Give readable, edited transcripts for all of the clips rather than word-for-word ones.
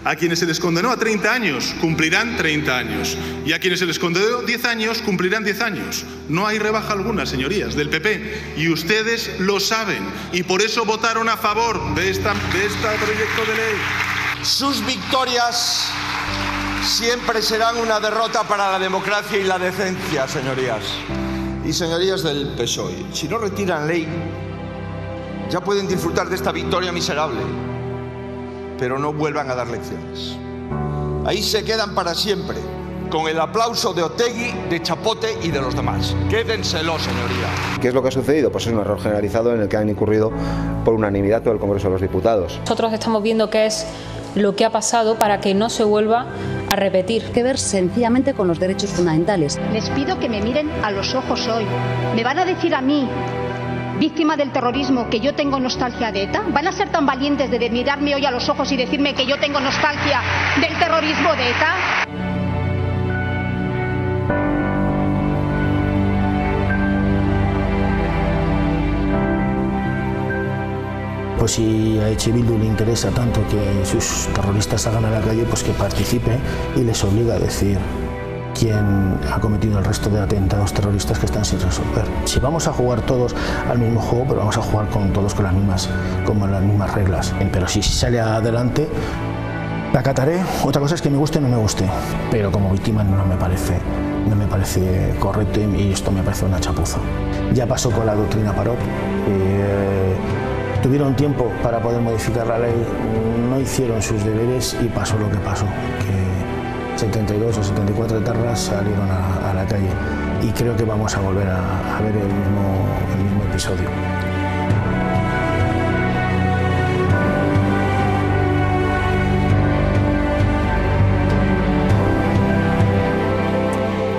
A quienes se les condenó a 30 años, cumplirán 30 años. Y a quienes se les condenó 10 años, cumplirán 10 años. No hay rebaja alguna, señorías, del PP. Y ustedes lo saben. Y por eso votaron a favor de este proyecto de ley. Sus victorias siempre serán una derrota para la democracia y la decencia, señorías. Y señorías del PSOE, si no retiran ley, ya pueden disfrutar de esta victoria miserable. Pero no vuelvan a dar lecciones. Ahí se quedan para siempre, con el aplauso de Otegi, de Chapote y de los demás. Quédenselo, señoría. ¿Qué es lo que ha sucedido? Pues es un error generalizado en el que han incurrido por unanimidad todo el Congreso de los Diputados. Nosotros estamos viendo qué es lo que ha pasado para que no se vuelva a repetir. Que ver sencillamente con los derechos fundamentales. Les pido que me miren a los ojos hoy. ¿Me van a decir a mí, víctima del terrorismo, que yo tengo nostalgia de ETA? ¿Van a ser tan valientes de mirarme hoy a los ojos y decirme que yo tengo nostalgia del terrorismo de ETA? Pues si a EH Bildu le interesa tanto que sus terroristas salgan a la calle, pues que participe y les obliga a decir quién ha cometido el resto de atentados terroristas que están sin resolver. Si vamos a jugar todos al mismo juego, pero vamos a jugar con todos con las mismas reglas. Pero si sale adelante, la acataré. Otra cosa es que me guste o no me guste, pero como víctima no me parece correcto y esto me parece una chapuza. Ya pasó con la doctrina Parot. Tuvieron tiempo para poder modificar la ley, no hicieron sus deberes y pasó lo que pasó. 72 o 74 etarras salieron a la calle y creo que vamos a volver a ver el mismo episodio.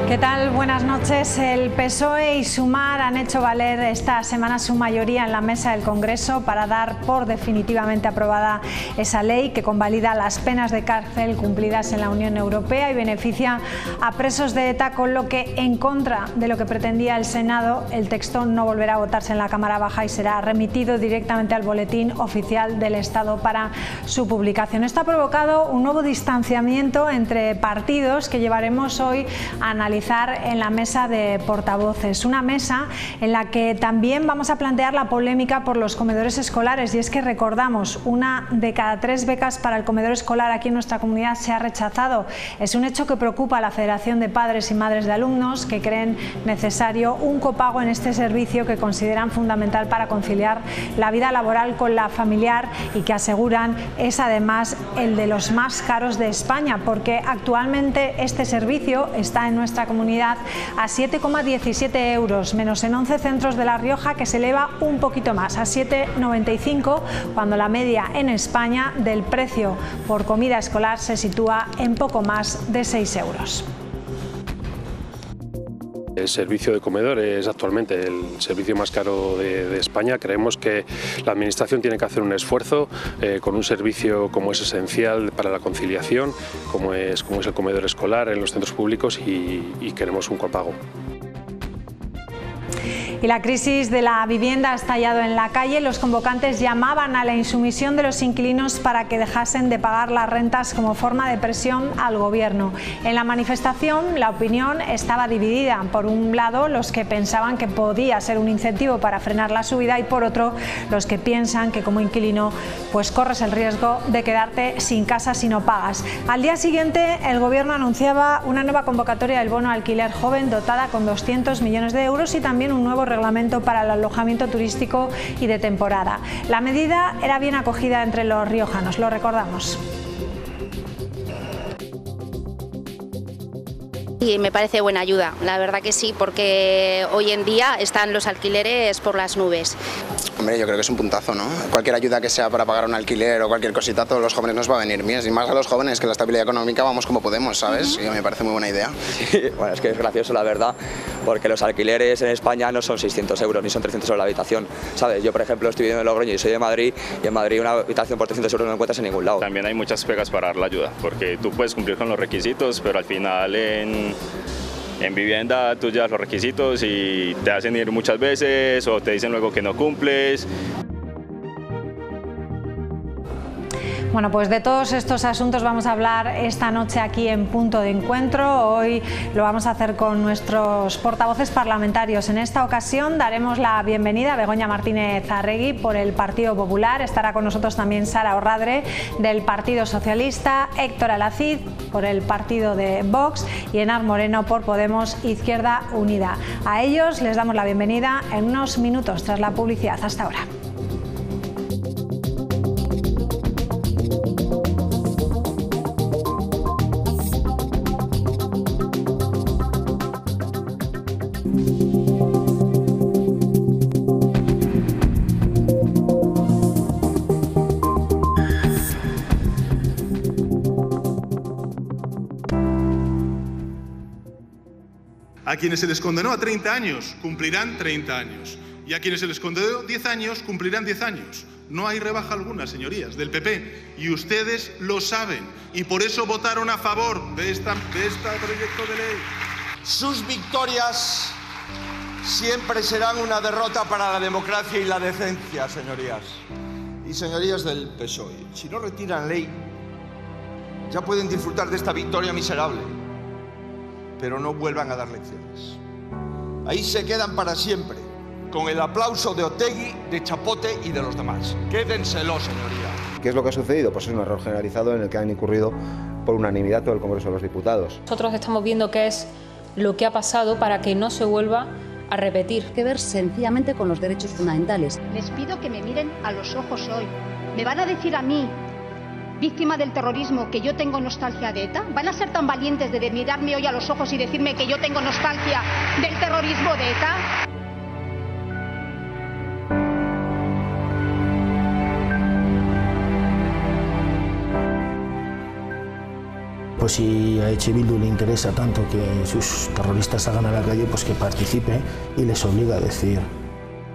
¿Qué tal? Buenas noches. El PSOE y Sumar han hecho valer esta semana su mayoría en la mesa del Congreso para dar por definitivamente aprobada esa ley que convalida las penas de cárcel cumplidas en la Unión Europea y beneficia a presos de ETA, con lo que, en contra de lo que pretendía el Senado, el texto no volverá a votarse en la Cámara Baja y será remitido directamente al Boletín Oficial del Estado para su publicación. Esto ha provocado un nuevo distanciamiento entre partidos que llevaremos hoy a analizar en la mesa de portavoces, una mesa en la que también vamos a plantear la polémica por los comedores escolares, y es que recordamos, 1 de cada 3 becas para el comedor escolar aquí en nuestra comunidad se ha rechazado. Es un hecho que preocupa a la Federación de Padres y Madres de Alumnos, que creen necesario un copago en este servicio que consideran fundamental para conciliar la vida laboral con la familiar y que aseguran es además el de los más caros de España, porque actualmente este servicio está en nuestra comunidad a 7,17 euros, menos en 11 centros de La Rioja, que se eleva un poquito más, a 7,95, cuando la media en España del precio por comida escolar se sitúa en poco más de 6 euros. El servicio de comedor es actualmente el servicio más caro de España. Creemos que la Administración tiene que hacer un esfuerzo con un servicio como es esencial para la conciliación, como es el comedor escolar en los centros públicos, y queremos un copago. Y la crisis de la vivienda ha estallado en la calle. Los convocantes llamaban a la insumisión de los inquilinos para que dejasen de pagar las rentas como forma de presión al gobierno. En la manifestación la opinión estaba dividida. Por un lado, los que pensaban que podía ser un incentivo para frenar la subida, y por otro, los que piensan que como inquilino pues corres el riesgo de quedarte sin casa si no pagas. Al día siguiente, el gobierno anunciaba una nueva convocatoria del bono alquiler joven dotada con 200 millones de euros y también un nuevo reglamento para el alojamiento turístico y de temporada. La medida era bien acogida entre los riojanos, lo recordamos. Y me parece buena ayuda, la verdad que sí, porque hoy en día están los alquileres por las nubes. Hombre, yo creo que es un puntazo, ¿no? Cualquier ayuda que sea para pagar un alquiler o cualquier cosita, a todos los jóvenes nos va a venir bien. Y más a los jóvenes, que la estabilidad económica vamos como podemos, ¿sabes? Y me parece muy buena idea. Sí, bueno, es que es gracioso, la verdad, porque los alquileres en España no son 600 euros ni son 300 euros la habitación, ¿sabes? Yo, por ejemplo, estoy viviendo en Logroño y soy de Madrid, y en Madrid una habitación por 300 euros no encuentras en ningún lado. También hay muchas pegas para dar la ayuda, porque tú puedes cumplir con los requisitos, pero al final en vivienda tú llevas los requisitos y te hacen ir muchas veces o te dicen luego que no cumples. Bueno, pues de todos estos asuntos vamos a hablar esta noche aquí en Punto de Encuentro. Hoy lo vamos a hacer con nuestros portavoces parlamentarios. En esta ocasión daremos la bienvenida a Begoña Martínez Arregui por el Partido Popular. Estará con nosotros también Sara Orradre del Partido Socialista, Héctor Alacid por el partido de Vox y Enar Moreno por Podemos Izquierda Unida. A ellos les damos la bienvenida en unos minutos tras la publicidad. Hasta ahora. A quienes se les condenó a 30 años, cumplirán 30 años. Y a quienes se les condenó 10 años, cumplirán 10 años. No hay rebaja alguna, señorías, del PP. Y ustedes lo saben. Y por eso votaron a favor de este proyecto de ley. Sus victorias siempre serán una derrota para la democracia y la decencia, señorías. Y señorías del PSOE, si no retiran ley, ya pueden disfrutar de esta victoria miserable. Pero no vuelvan a dar lecciones. Ahí se quedan para siempre, con el aplauso de Otegi, de Chapote y de los demás. Quédenselo, señoría. ¿Qué es lo que ha sucedido? Pues es un error generalizado en el que han incurrido por unanimidad todo el Congreso de los Diputados. Nosotros estamos viendo qué es lo que ha pasado para que no se vuelva a repetir. Que ver sencillamente con los derechos fundamentales. Les pido que me miren a los ojos hoy. ¿Me van a decir a mí, víctima del terrorismo, que yo tengo nostalgia de ETA? ¿Van a ser tan valientes de mirarme hoy a los ojos y decirme que yo tengo nostalgia del terrorismo de ETA? Pues si a H. Bildu le interesa tanto que sus terroristas salgan a la calle, pues que participe y les obliga a decir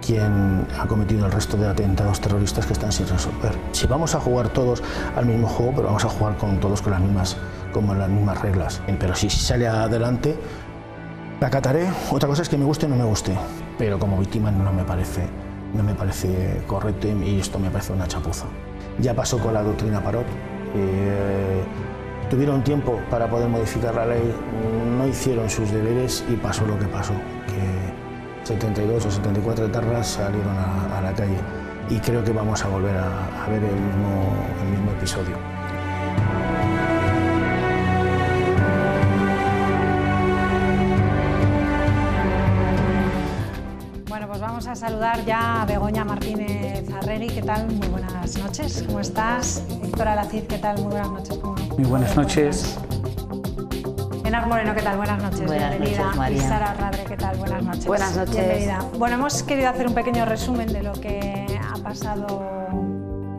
quién ha cometido el resto de atentados terroristas que están sin resolver. Si vamos a jugar todos al mismo juego, pero vamos a jugar con todos con las mismas reglas. Pero si sale adelante, la acataré. Otra cosa es que me guste o no me guste, pero como víctima no me parece correcto y esto me parece una chapuza. Ya pasó con la doctrina Parot. Tuvieron tiempo para poder modificar la ley, no hicieron sus deberes y pasó lo que pasó, que 72 o 74 etarras salieron a la calle y creo que vamos a volver a ver el mismo episodio. Bueno, pues vamos a saludar ya a Begoña Martínez Arregui. ¿Qué tal? Muy buenas noches. ¿Cómo estás? Héctor Alacid, ¿qué tal? Muy buenas noches. Muy buenas noches. Enar Moreno, ¿qué tal? Buenas noches. Buenas bienvenida. noches, María. Y Sara Orradre, ¿qué tal? Buenas noches. Buenas noches. Bienvenida. Bueno, hemos querido hacer un pequeño resumen de lo que ha pasado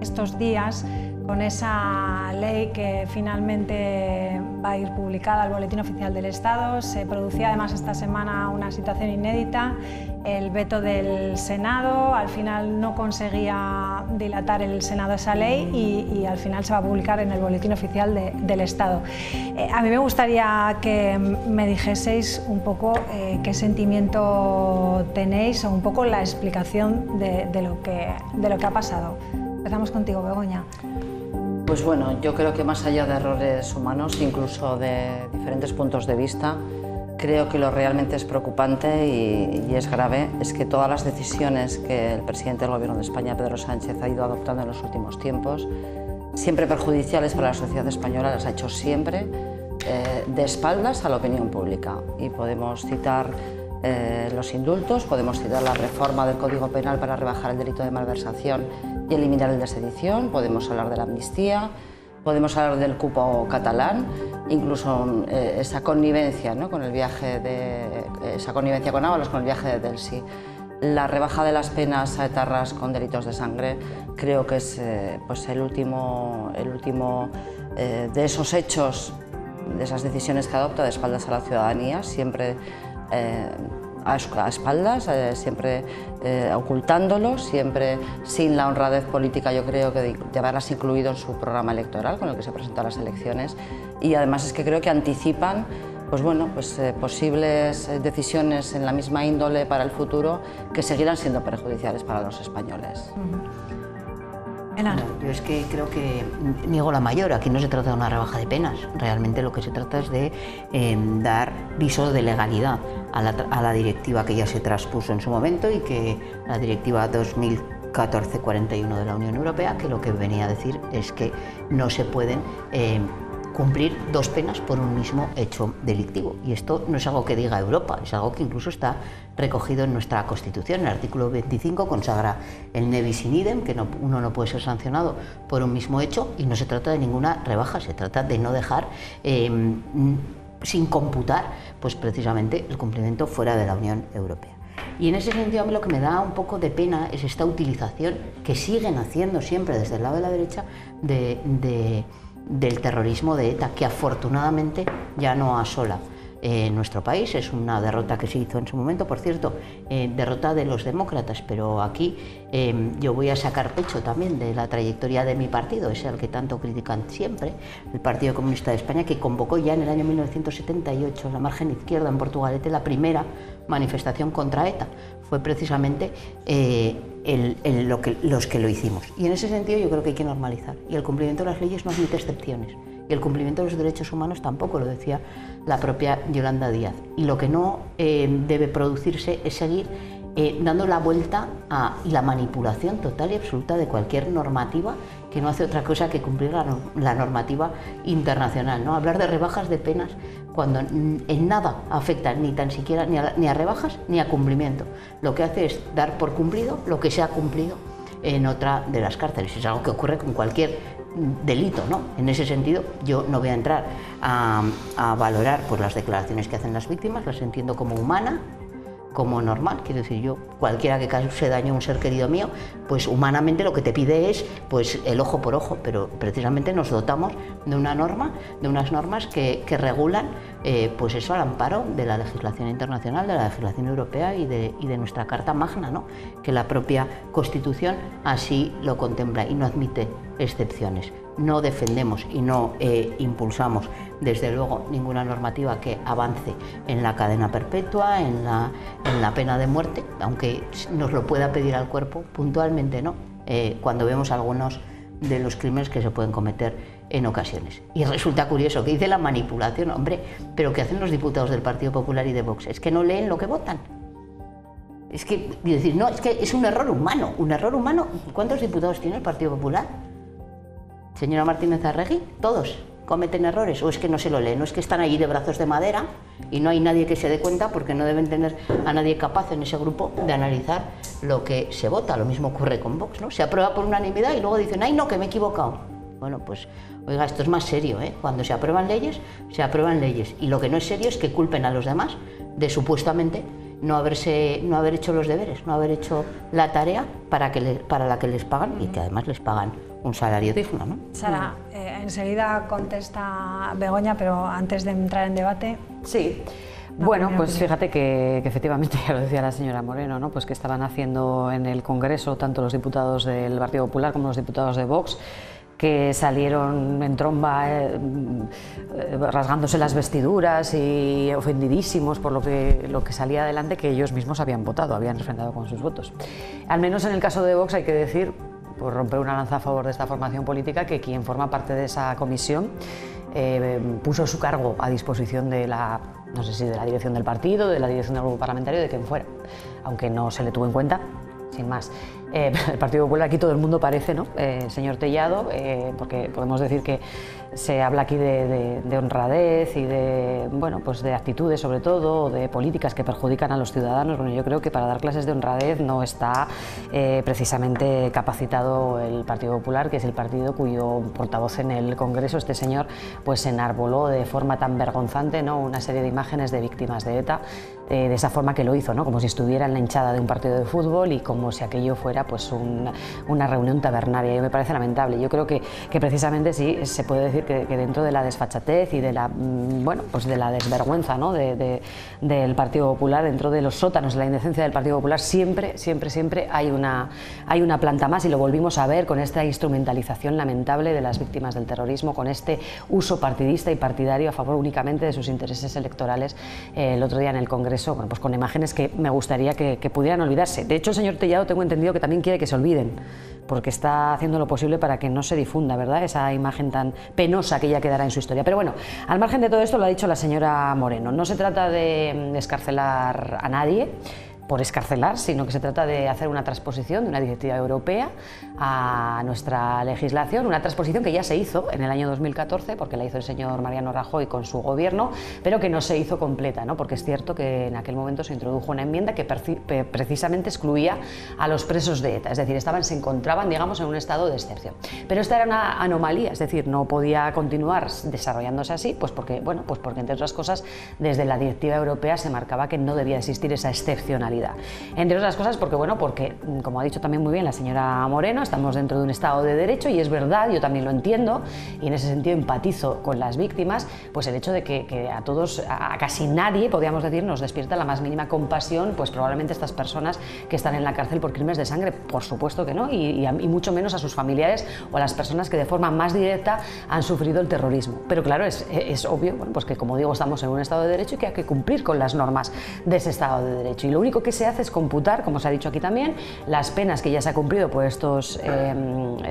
estos días con esa ley que finalmente va a ir publicada al Boletín Oficial del Estado. Se producía además esta semana una situación inédita, el veto del Senado. Al final no conseguía dilatar el Senado esa ley y al final se va a publicar en el Boletín Oficial del Estado. A mí me gustaría que me dijeseis un poco qué sentimiento tenéis o un poco la explicación de lo que ha pasado. Empezamos contigo, Begoña. Pues bueno, yo creo que más allá de errores humanos, incluso de diferentes puntos de vista, creo que lo realmente es preocupante y es grave es que todas las decisiones que el presidente del Gobierno de España, Pedro Sánchez, ha ido adoptando en los últimos tiempos, siempre perjudiciales para la sociedad española, las ha hecho siempre de espaldas a la opinión pública. Y podemos citar los indultos, podemos citar la reforma del Código Penal para rebajar el delito de malversación y eliminar el de sedición, podemos hablar de la amnistía, podemos hablar del cupo catalán, incluso esa connivencia, ¿no? Con el viaje esa connivencia con Ábalos, con el viaje de Delsi. La rebaja de las penas a etarras con delitos de sangre creo que es pues el último de esos hechos, de esas decisiones que adopta de espaldas a la ciudadanía, siempre a espaldas, siempre ocultándolo, siempre sin la honradez política, yo creo, que de haberlas incluido en su programa electoral con el que se presentó a las elecciones. Y además es que creo que anticipan pues bueno, posibles decisiones en la misma índole para el futuro que seguirán siendo perjudiciales para los españoles. Yo es que creo que niego la mayor. Aquí no se trata de una rebaja de penas. Realmente lo que se trata es de dar viso de legalidad a la directiva que ya se traspuso en su momento y que la directiva 2014-41 de la Unión Europea, que lo que venía a decir es que no se pueden cumplir dos penas por un mismo hecho delictivo. Y esto no es algo que diga Europa, es algo que incluso está recogido en nuestra Constitución. El artículo 25 consagra el ne bis in idem, que uno no puede ser sancionado por un mismo hecho, y no se trata de ninguna rebaja, se trata de no dejar sin computar pues precisamente el cumplimiento fuera de la Unión Europea. Y en ese sentido a mí lo que me da un poco de pena es esta utilización que siguen haciendo siempre desde el lado de la derecha del terrorismo de ETA, que afortunadamente ya no asola nuestro país. Es una derrota que se hizo en su momento, por cierto, derrota de los demócratas, pero aquí yo voy a sacar pecho también de la trayectoria de mi partido, ese al que tanto critican siempre, el Partido Comunista de España, que convocó ya en el año 1978 en la margen izquierda en Portugalete la primera manifestación contra ETA. Fue precisamente los que lo hicimos. Y en ese sentido yo creo que hay que normalizar. Y el cumplimiento de las leyes no admite excepciones. Y el cumplimiento de los derechos humanos tampoco, lo decía la propia Yolanda Díaz. Y lo que no debe producirse es seguir dando la vuelta y la manipulación total y absoluta de cualquier normativa que no hace otra cosa que cumplir la normativa internacional, ¿no? Hablar de rebajas de penas cuando en nada afecta ni tan siquiera ni a rebajas ni a cumplimiento. Lo que hace es dar por cumplido lo que se ha cumplido en otra de las cárceles. Es algo que ocurre con cualquier delito, ¿no? En ese sentido, yo no voy a entrar a valorar pues, las declaraciones que hacen las víctimas, las entiendo como humana, como normal. Quiero decir, yo, cualquiera que cause daño a un ser querido mío, pues humanamente lo que te pide es pues el ojo por ojo, pero precisamente nos dotamos de una norma, de unas normas que regulan pues eso al amparo de la legislación internacional, de la legislación europea y de nuestra Carta Magna, ¿no? Que la propia Constitución así lo contempla y no admite excepciones. No defendemos y no impulsamos, desde luego, ninguna normativa que avance en la cadena perpetua, en la pena de muerte, aunque nos lo pueda pedir al cuerpo, puntualmente no, cuando vemos algunos de los crímenes que se pueden cometer en ocasiones. Y resulta curioso que dice la manipulación, hombre, pero ¿qué hacen los diputados del Partido Popular y de Vox? Es que no leen lo que votan. Es que, decir, no, es que es un error humano, ¿Cuántos diputados tiene el Partido Popular? Señora Martínez Arregui, todos cometen errores, o es que no se lo leen, no es que están allí de brazos de madera y no hay nadie que se dé cuenta porque no deben tener a nadie capaz en ese grupo de analizar lo que se vota. Lo mismo ocurre con Vox, ¿no? Se aprueba por unanimidad y luego dicen, ay no, que me he equivocado. Bueno, pues, oiga, esto es más serio, ¿eh? Cuando se aprueban leyes, y lo que no es serio es que culpen a los demás de supuestamente no haber hecho los deberes, no haber hecho la tarea para la que les pagan y que además les pagan un salario digno, ¿no? Sara, enseguida contesta Begoña, pero antes de entrar en debate... Sí. Bueno, pues fíjate que efectivamente, ya lo decía la señora Moreno, ¿no? Pues que estaban haciendo en el Congreso tanto los diputados del Partido Popular como los diputados de Vox, que salieron en tromba rasgándose las vestiduras y ofendidísimos por lo que salía adelante, que ellos mismos habían votado, habían refrendado con sus votos. Al menos en el caso de Vox hay que decir, por romper una lanza a favor de esta formación política, que quien forma parte de esa comisión puso su cargo a disposición de no sé si de la dirección del partido, de la dirección del grupo parlamentario, de quien fuera, aunque no se le tuvo en cuenta, sin más. El Partido Popular, aquí todo el mundo parece, ¿no? Señor Tellado, porque podemos decir que se habla aquí de honradez y bueno, pues de actitudes sobre todo, de políticas que perjudican a los ciudadanos. Bueno, yo creo que para dar clases de honradez no está precisamente capacitado el Partido Popular, que es el partido cuyo portavoz en el Congreso, este señor, pues enarboló de forma tan vergonzante, ¿no? Una serie de imágenes de víctimas de ETA, de esa forma que lo hizo, ¿no? Como si estuviera en la hinchada de un partido de fútbol y como si aquello fuera pues una reunión tabernaria. Y me parece lamentable. Yo creo que precisamente sí se puede decir que dentro de la desfachatez y de la, bueno, pues de la desvergüenza, ¿no? del Partido Popular, dentro de los sótanos de la indecencia del Partido Popular, siempre hay una planta más, y lo volvimos a ver con esta instrumentalización lamentable de las víctimas del terrorismo, con este uso partidista y partidario a favor únicamente de sus intereses electorales. El otro día en el Congreso, bueno, pues con imágenes que me gustaría que pudieran olvidarse. De hecho, el señor Tellado tengo entendido que también quiere que se olviden, porque está haciendo lo posible para que no se difunda, ¿verdad?, esa imagen tan penosa que ya quedará en su historia. Pero bueno, al margen de todo esto, lo ha dicho la señora Moreno, no se trata de excarcelar a nadie por escarcelar, sino que se trata de hacer una transposición de una directiva europea a nuestra legislación, una transposición que ya se hizo en el año 2014, porque la hizo el señor Mariano Rajoy con su gobierno, pero que no se hizo completa, ¿no? Porque es cierto que en aquel momento se introdujo una enmienda que precisamente excluía a los presos de ETA, es decir, se encontraban, digamos, en un estado de excepción. Pero esta era una anomalía, es decir, no podía continuar desarrollándose así, pues porque entre otras cosas, desde la directiva europea se marcaba que no debía existir esa excepcionalidad. Entre otras cosas porque, como ha dicho también muy bien la señora Moreno, estamos dentro de un Estado de Derecho, y es verdad, yo también lo entiendo, y en ese sentido empatizo con las víctimas, pues el hecho de que a todos, a casi nadie, podríamos decir, nos despierta la más mínima compasión, pues probablemente estas personas que están en la cárcel por crímenes de sangre, por supuesto que no, y mucho menos a sus familiares o a las personas que de forma más directa han sufrido el terrorismo. Pero claro, es obvio, pues que, como digo, estamos en un Estado de Derecho y que hay que cumplir con las normas de ese Estado de Derecho, y lo único que se hace es computar, como se ha dicho aquí también, las penas que ya se ha cumplido por estos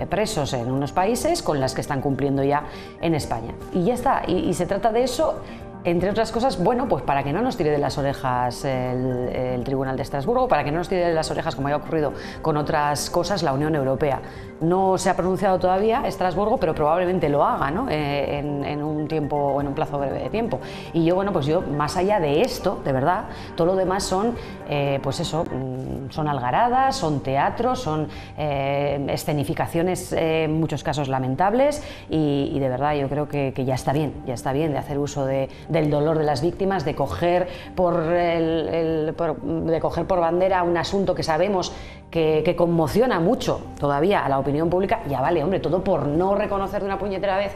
presos en unos países con las que están cumpliendo ya en España. Y ya está, y se trata de eso, entre otras cosas, pues para que no nos tire de las orejas el Tribunal de Estrasburgo, para que no nos tire de las orejas, como ya ha ocurrido con otras cosas, la Unión Europea. No se ha pronunciado todavía Estrasburgo, pero probablemente lo haga, ¿no? en un tiempo, o en un plazo breve de tiempo. Y yo, yo, más allá de esto, de verdad, todo lo demás son, son algaradas, son teatros, son escenificaciones, en muchos casos lamentables, y de verdad yo creo que ya está bien de hacer uso del dolor de las víctimas, de coger por bandera un asunto que sabemos que conmociona mucho todavía a la opinión pública. Ya vale, hombre, todo por no reconocer de una puñetera vez,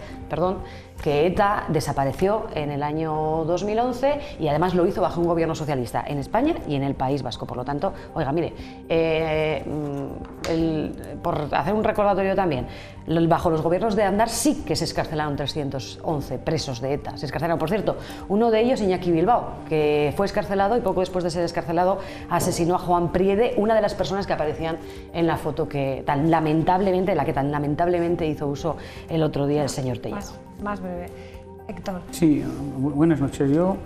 que ETA desapareció en el año 2011, y además lo hizo bajo un gobierno socialista en España y en el País Vasco. Por lo tanto, oiga, mire, por hacer un recordatorio también, bajo los gobiernos de Aznar sí que se excarcelaron 311 presos de ETA. Se excarcelaron, por cierto, uno de ellos, Iñaki Bilbao, que fue excarcelado y poco después de ser excarcelado asesinó a Juan Priede, una de las personas que aparecían en la foto de la que tan lamentablemente hizo uso el otro día el señor Tellado. Más breve. Héctor. Sí, buenas noches. Yo,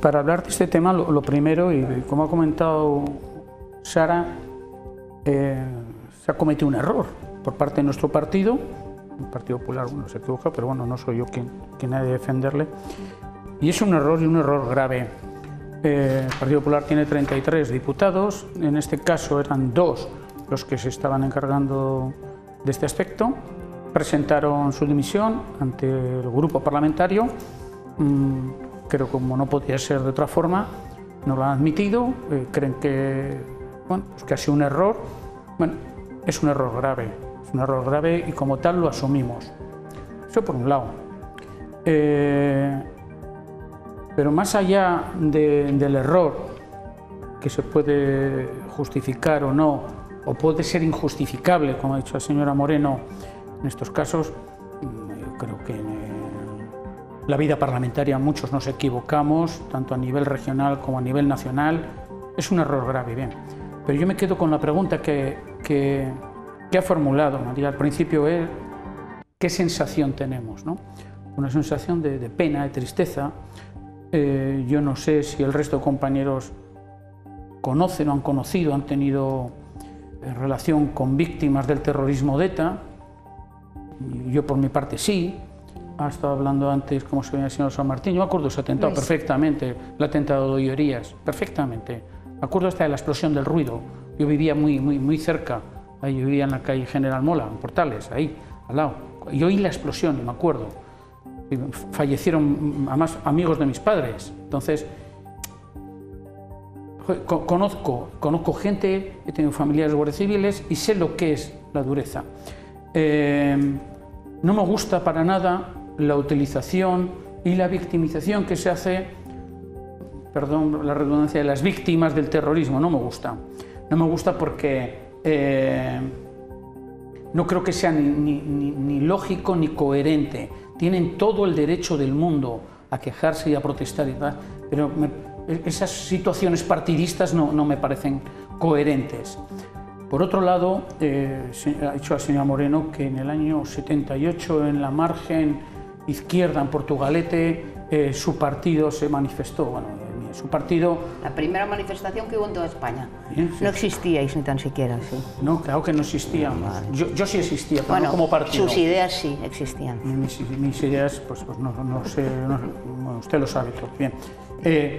para hablar de este tema, lo primero, y como ha comentado Sara, se ha cometido un error por parte de nuestro partido. El Partido Popular, se equivoca, pero no soy yo quien ha de defenderle. Y es un error, y un error grave. El Partido Popular tiene 33 diputados, en este caso eran 2 los que se estaban encargando de este aspecto. Presentaron su dimisión ante el grupo parlamentario, creo que como no podía ser de otra forma, no lo han admitido, creen que, que ha sido un error. Es un error grave y como tal lo asumimos. Eso por un lado. Pero más allá del error, que se puede justificar o no, o puede ser injustificable, como ha dicho la señora Moreno, en estos casos, creo que en la vida parlamentaria muchos nos equivocamos, tanto a nivel regional como a nivel nacional. Es un error grave, bien. Pero yo me quedo con la pregunta que ha formulado María al principio, es ¿qué sensación tenemos, ¿no? Una sensación de pena, de tristeza. Yo no sé si el resto de compañeros conocen o han conocido, han tenido relación con víctimas del terrorismo de ETA. Yo por mi parte sí. Ha estado hablando antes, como se veía el señor San Martín. Yo me acuerdo de ese atentado perfectamente, el atentado de Ollerías, perfectamente. Me acuerdo hasta de la explosión del ruido. Yo vivía muy cerca, ahí yo vivía en la calle General Mola, en Portales, ahí, al lado. Y oí la explosión, y me acuerdo. Fallecieron, además, amigos de mis padres. Entonces, Conozco gente, he tenido familiares guardias civiles y sé lo que es la dureza. No me gusta para nada la utilización y la victimización que se hace, perdón la redundancia, de las víctimas del terrorismo. No me gusta. No me gusta porque no creo que sea ni lógico ni coherente. Tienen todo el derecho del mundo a quejarse y a protestar y tal, pero esas situaciones partidistas no me parecen coherentes. Por otro lado, ha dicho la señora Moreno que en el año 78, en la margen izquierda, en Portugalete, su partido se manifestó. Bueno, su partido... La primera manifestación que hubo en toda España. Bien, sí. No existíais ni tan siquiera, sí. No, claro que no existía. Yo sí existía, pero bueno, no como partido. Sus ideas sí existían. Mis ideas, pues no sé, bueno, usted lo sabe todo. Bien.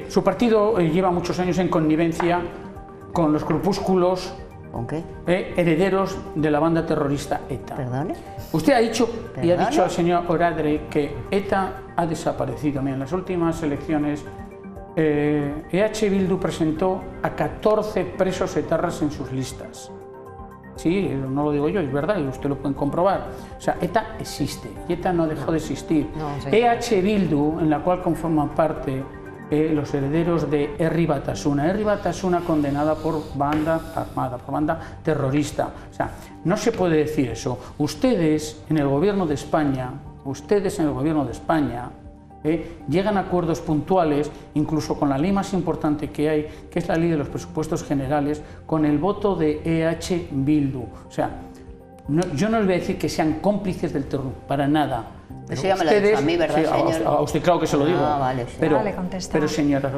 Su partido lleva muchos años en connivencia con los grupúsculos ¿con qué? Herederos de la banda terrorista ETA. ¿Perdone? Usted ha dicho y ha ¿Perdone? dicho al señor Oradre que ETA ha desaparecido. Mira, en las últimas elecciones EH Bildu presentó a 14 presos etarras en sus listas. Sí, no lo digo yo, es verdad, y usted lo pueden comprobar. O sea, ETA existe y ETA no dejó de existir. EH Bildu, en la cual conforman parte los herederos de Herri Batasuna. Herri Batasuna condenada por banda armada, por banda terrorista. O sea, no se puede decir eso. Ustedes en el gobierno de España, llegan a acuerdos puntuales, incluso con la ley más importante que hay, que es la ley de los presupuestos generales, con el voto de EH Bildu. O sea, yo no les voy a decir que sean cómplices del terror, para nada. Pero sí, ya me lo ha dicho a mí, ¿verdad, señor? A usted claro que se lo digo. Vale, sí. Pero señora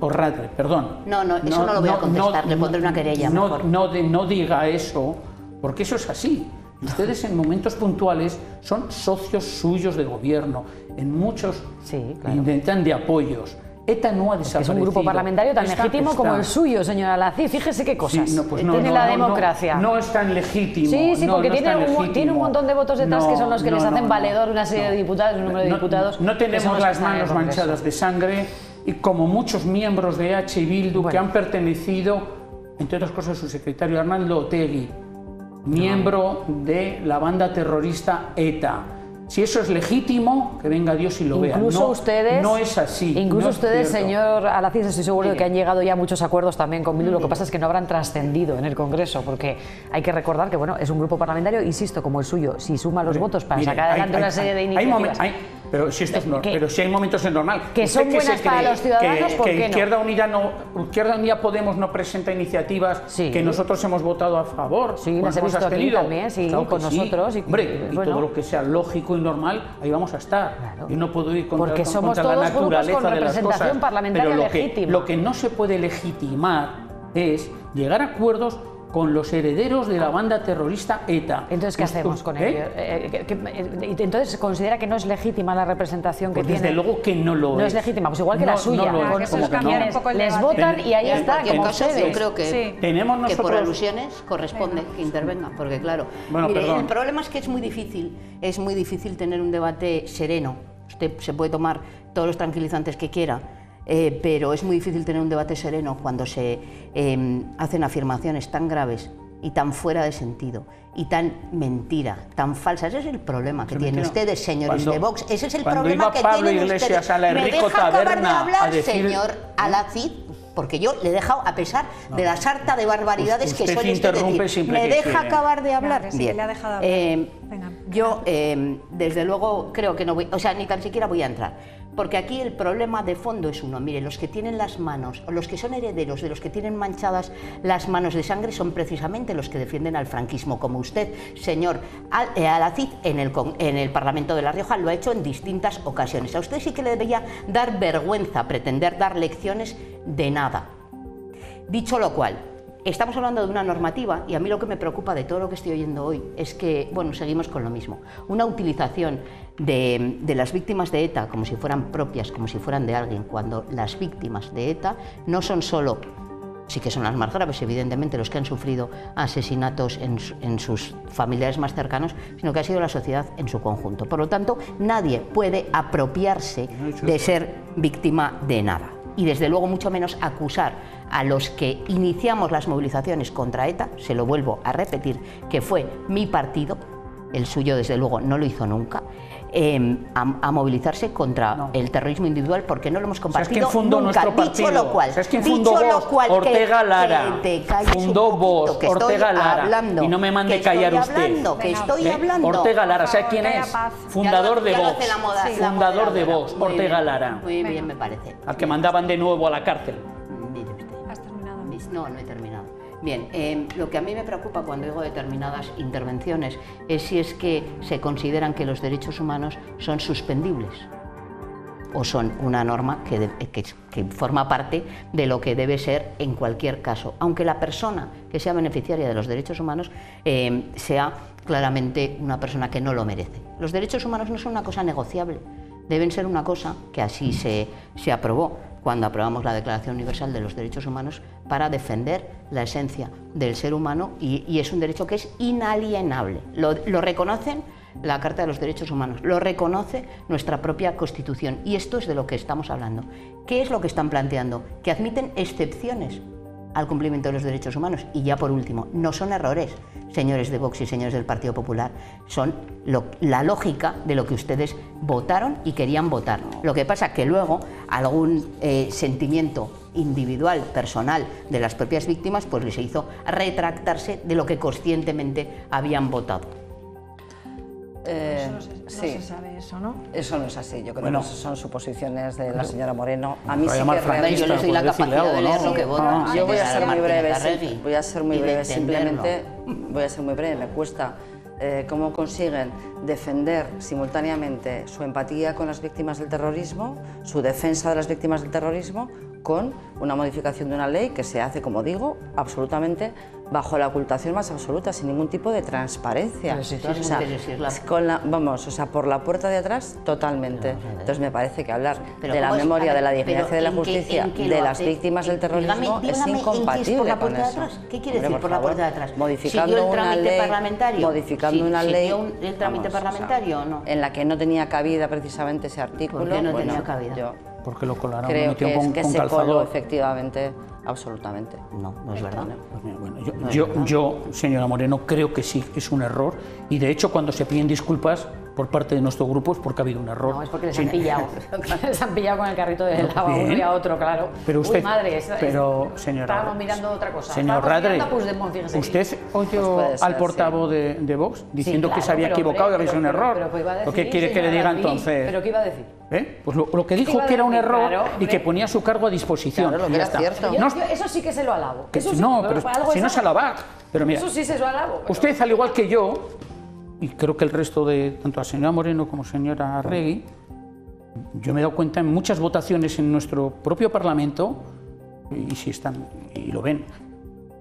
Oradre, perdón. No, eso no lo voy a contestar, le pondré una querella mejor. No diga eso, porque eso es así. Ustedes en momentos puntuales son socios suyos de gobierno, en muchos intentan de apoyos. ETA no ha desaparecido. Es un grupo parlamentario tan legítimo como el suyo, señora Alacid. Fíjese qué cosas. Sí, tiene la democracia. No es tan legítimo. Sí, porque tiene un montón de votos detrás que son los que les hacen valedor una serie de diputados, un número de diputados. No tenemos las manos manchadas de sangre y como muchos miembros de EH Bildu que han pertenecido, entre otras cosas, su secretario Arnaldo Otegi, miembro de la banda terrorista ETA. Si eso es legítimo, que venga Dios y lo vea. Incluso ustedes, no es así. Incluso no ustedes, es señor Alacid, estoy seguro de que han llegado ya a muchos acuerdos también con Bildu. Lo que pasa es que no habrán trascendido en el Congreso, porque hay que recordar que bueno, es un grupo parlamentario, insisto, como el suyo. Si suma los votos para sacar adelante una serie de iniciativas. Pero si esto es pero si hay momentos en normal. Que son buenas para los ciudadanos, ¿por qué no? Izquierda Unida Podemos no presenta iniciativas que nosotros hemos votado a favor. Sí, las he visto aquí también, sí, claro con nosotros. Hombre, y todo lo que sea lógico y normal, ahí vamos a estar. Claro. Yo no puedo ir contra la naturaleza de las cosas. Parlamentaria pero lo que no se puede legitimar es llegar a acuerdos con los herederos de la banda terrorista ETA. Entonces, ¿qué hacemos con ellos? Entonces, ¿considera que no es legítima la representación que tiene? Desde luego que no lo es. No es legítima, pues igual que la suya. Les votan y ahí está, como ustedes. Yo creo que por alusiones corresponde que intervenga, porque claro, mire, el problema es que es muy difícil tener un debate sereno. Usted se puede tomar todos los tranquilizantes que quiera, pero es muy difícil tener un debate sereno cuando se hacen afirmaciones tan graves y tan fuera de sentido y tan mentira, tan falsa. Ese es el problema que tienen ustedes, señores de Vox. Ese es el problema que tienen ustedes. ¿Me deja acabar de hablar, señor Alacid? Porque yo le he dejado, a pesar de la sarta de barbaridades que suele usted decir. ¿Me deja acabar de hablar? Bien. Yo, desde luego, creo que no voy, o sea, ni tan siquiera voy a entrar. Porque aquí el problema de fondo es uno. Mire, los que tienen las manos, o los que son herederos de los que tienen manchadas las manos de sangre son precisamente los que defienden al franquismo, como usted, señor Alacid, en el Parlamento de La Rioja lo ha hecho en distintas ocasiones. A usted sí que le debería dar vergüenza pretender dar lecciones de nada. Dicho lo cual, estamos hablando de una normativa y a mí lo que me preocupa de todo lo que estoy oyendo hoy es que, bueno, seguimos con lo mismo. Una utilización de las víctimas de ETA como si fueran propias, como si fueran de alguien, cuando las víctimas de ETA no son solo, sí que son las más graves, evidentemente, los que han sufrido asesinatos en sus familiares más cercanos, sino que ha sido la sociedad en su conjunto. Por lo tanto, nadie puede apropiarse de ser víctima de nada. y desde luego mucho menos acusar a los que iniciamos las movilizaciones contra ETA, se lo vuelvo a repetir, que fue mi partido, el suyo desde luego no lo hizo nunca, a movilizarse contra el terrorismo individual, porque no lo hemos compartido. ¿Sabes quién fundó nunca. nuestro partido? Dicho lo cual, ¿Sabes quién fundó Vox? Ortega Lara. Fundó Vox, Ortega Lara. Y no me mande callar usted. Que estoy hablando. Ortega Lara, ¿sabes quién es? Fundador de Vox. Fundador de Vox, Ortega Lara. Muy bien, me parece. Al que mandaban de nuevo a la cárcel. ¿Has terminado? No, no he terminado. Bien, lo que a mí me preocupa cuando digo determinadas intervenciones es si es que se consideran que los derechos humanos son suspendibles o son una norma que forma parte de lo que debe ser en cualquier caso, aunque la persona que sea beneficiaria de los derechos humanos sea claramente una persona que no lo merece. Los derechos humanos no son una cosa negociable, deben ser una cosa que así se aprobó cuando aprobamos la Declaración Universal de los Derechos Humanos para defender la esencia del ser humano y es un derecho que es inalienable. Lo reconocen la Carta de los Derechos Humanos, lo reconoce nuestra propia Constitución y esto es de lo que estamos hablando. ¿Qué es lo que están planteando? Que admiten excepciones al cumplimiento de los derechos humanos. Y ya por último, no son errores, señores de Vox y señores del Partido Popular, son la lógica de lo que ustedes votaron y querían votar. Lo que pasa que luego algún sentimiento individual, personal de las propias víctimas, pues les hizo retractarse de lo que conscientemente habían votado. No se sabe eso, ¿no? Eso no es así. Yo creo que esas son suposiciones de la señora Moreno. A mí sí que realmente yo no soy la capacidad de leer lo que vota. Yo voy a ser muy breve, sí, voy a ser muy breve. Simplemente voy a ser muy breve. Me cuesta cómo consiguen defender simultáneamente su empatía con las víctimas del terrorismo, su defensa de las víctimas del terrorismo, con una modificación de una ley que se hace, como digo, absolutamente bajo la ocultación más absoluta, sin ningún tipo de transparencia. Por la puerta de atrás, totalmente. Entonces me parece que hablar de la memoria, de la dignidad y de la justicia de las víctimas del terrorismo es incompatible con eso. ¿Qué quiere decir por la puerta de atrás? Modificando una ley, modificando una ley, el trámite parlamentario o no, en la que no tenía cabida precisamente ese artículo. ¿Por qué no tenía cabida? Porque lo colaron, creo que con se calzador. coló efectivamente, absolutamente. No es verdad. Yo, señora Moreno, creo que sí, es un error y de hecho cuando se piden disculpas por parte de nuestro grupo es porque ha habido un error. No, es porque les han pillado. Les han pillado con el carrito de helado a uno y a otro, claro. Pero usted, uy, madre, señora, estábamos mirando otra cosa. Señor Radre, ¿usted oyó al portavoz de Vox diciendo que se había equivocado y había sido un error? ¿O qué quiere que le diga entonces? ¿Pero qué iba a decir? Pues lo que dijo que era un error y que ponía su cargo a disposición. Claro, lo que era cierto. Eso sí que se lo alabo. No, pero si no se alaba. Pero mira, eso sí se lo alabo. Usted, al igual que yo, y creo que el resto de, tanto la señora Moreno como la señora Arregui, yo me he dado cuenta en muchas votaciones en nuestro propio Parlamento, y si están, y lo ven,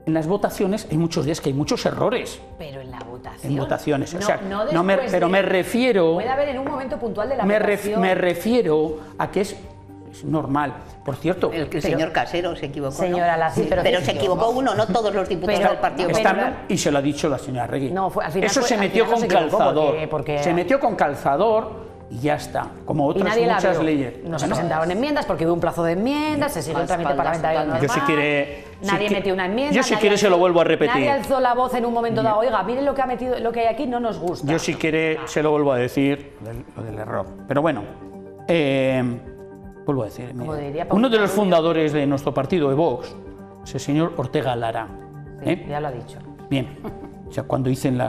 en las votaciones hay muchos días que hay muchos errores. Pero en la votación. En votaciones. Pero me refiero. Puede haber en un momento puntual de la votación. Me refiero a que es normal. Por cierto, el señor Casero se equivocó. Señora, ¿no? pero se equivocó uno, no todos los diputados del Partido Popular. Y se lo ha dicho la señora Arregui. No, al final eso se metió con calzador. Se metió con calzador y ya está. Como otras muchas leyes. No se presentaron enmiendas porque hubo un plazo de enmiendas, se siguió el trámite parlamentario normal. Yo si quiere. Nadie metió una enmienda. Yo si quiere se lo vuelvo a repetir. Nadie alzó la voz en un momento dado. Oiga, miren lo que ha metido, lo que hay aquí no nos gusta. Yo si quiere se lo vuelvo a decir, lo del error. Pero bueno. Vuelvo a decir, uno de los fundadores de nuestro partido, de Vox, es el señor Ortega Lara. Ya lo ha dicho. Bien, o sea, cuando dicen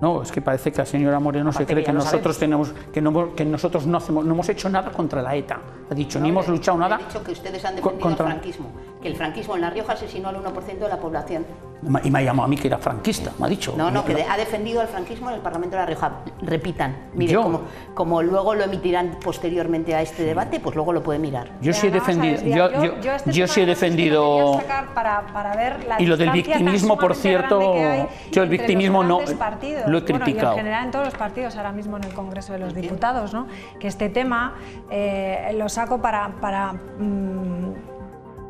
no, es que parece que la señora Moreno se cree que nosotros nosotros no hemos hecho nada contra la ETA. Ha dicho, ni hemos luchado nada. Ha dicho que ustedes han defendido el franquismo, que el franquismo en La Rioja asesinó al 1% de la población. Y me ha llamado a mí que era franquista, me ha dicho. No, que ha defendido al franquismo en el Parlamento de La Rioja. Repitan, mire, como luego lo emitirán posteriormente a este debate, pues luego lo puede mirar. Yo sí he defendido, yo sí he defendido. Para ver la y lo del victimismo, por cierto, yo el victimismo no lo he criticado. Y en general en todos los partidos, ahora mismo en el Congreso de los Diputados, ¿no? Que este tema lo saco para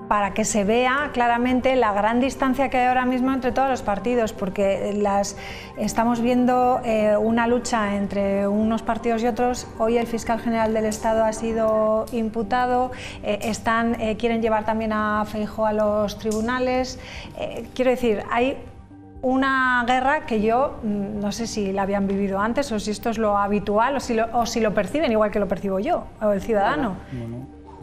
para que se vea claramente la gran distancia que hay ahora mismo entre todos los partidos, porque estamos viendo una lucha entre unos partidos y otros. Hoy el fiscal general del Estado ha sido imputado, quieren llevar también a Feijóo a los tribunales. Quiero decir, hay una guerra que yo no sé si la habían vivido antes o si esto es lo habitual o si lo perciben igual que lo percibo yo o el ciudadano.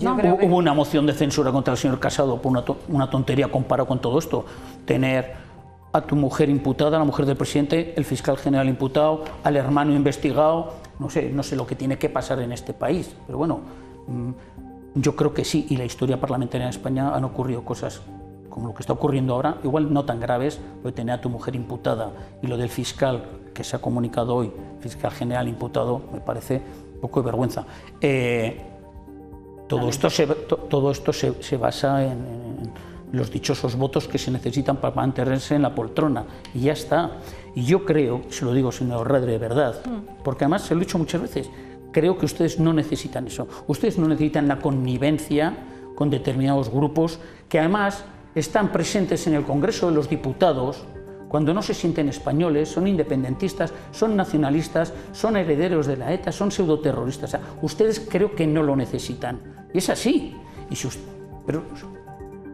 No, hubo una moción de censura contra el señor Casado por una tontería comparado con todo esto. Tener a tu mujer imputada, a la mujer del presidente, el fiscal general imputado, al hermano investigado, no sé lo que tiene que pasar en este país. Pero bueno, yo creo que sí, y la historia parlamentaria en España han ocurrido cosas como lo que está ocurriendo ahora, igual no tan graves, pero tener a tu mujer imputada y lo del fiscal que se ha comunicado hoy, fiscal general imputado, me parece un poco de vergüenza. Todo esto se basa en los dichosos votos que se necesitan para mantenerse en la poltrona, y ya está. Y yo creo, se lo digo señor Radre de verdad, porque además se lo he dicho muchas veces, creo que ustedes no necesitan eso. Ustedes no necesitan la connivencia con determinados grupos que además están presentes en el Congreso de los Diputados cuando no se sienten españoles, son independentistas, son nacionalistas, son herederos de la ETA, son pseudoterroristas. O sea, ustedes creo que no lo necesitan. Y es así. Pero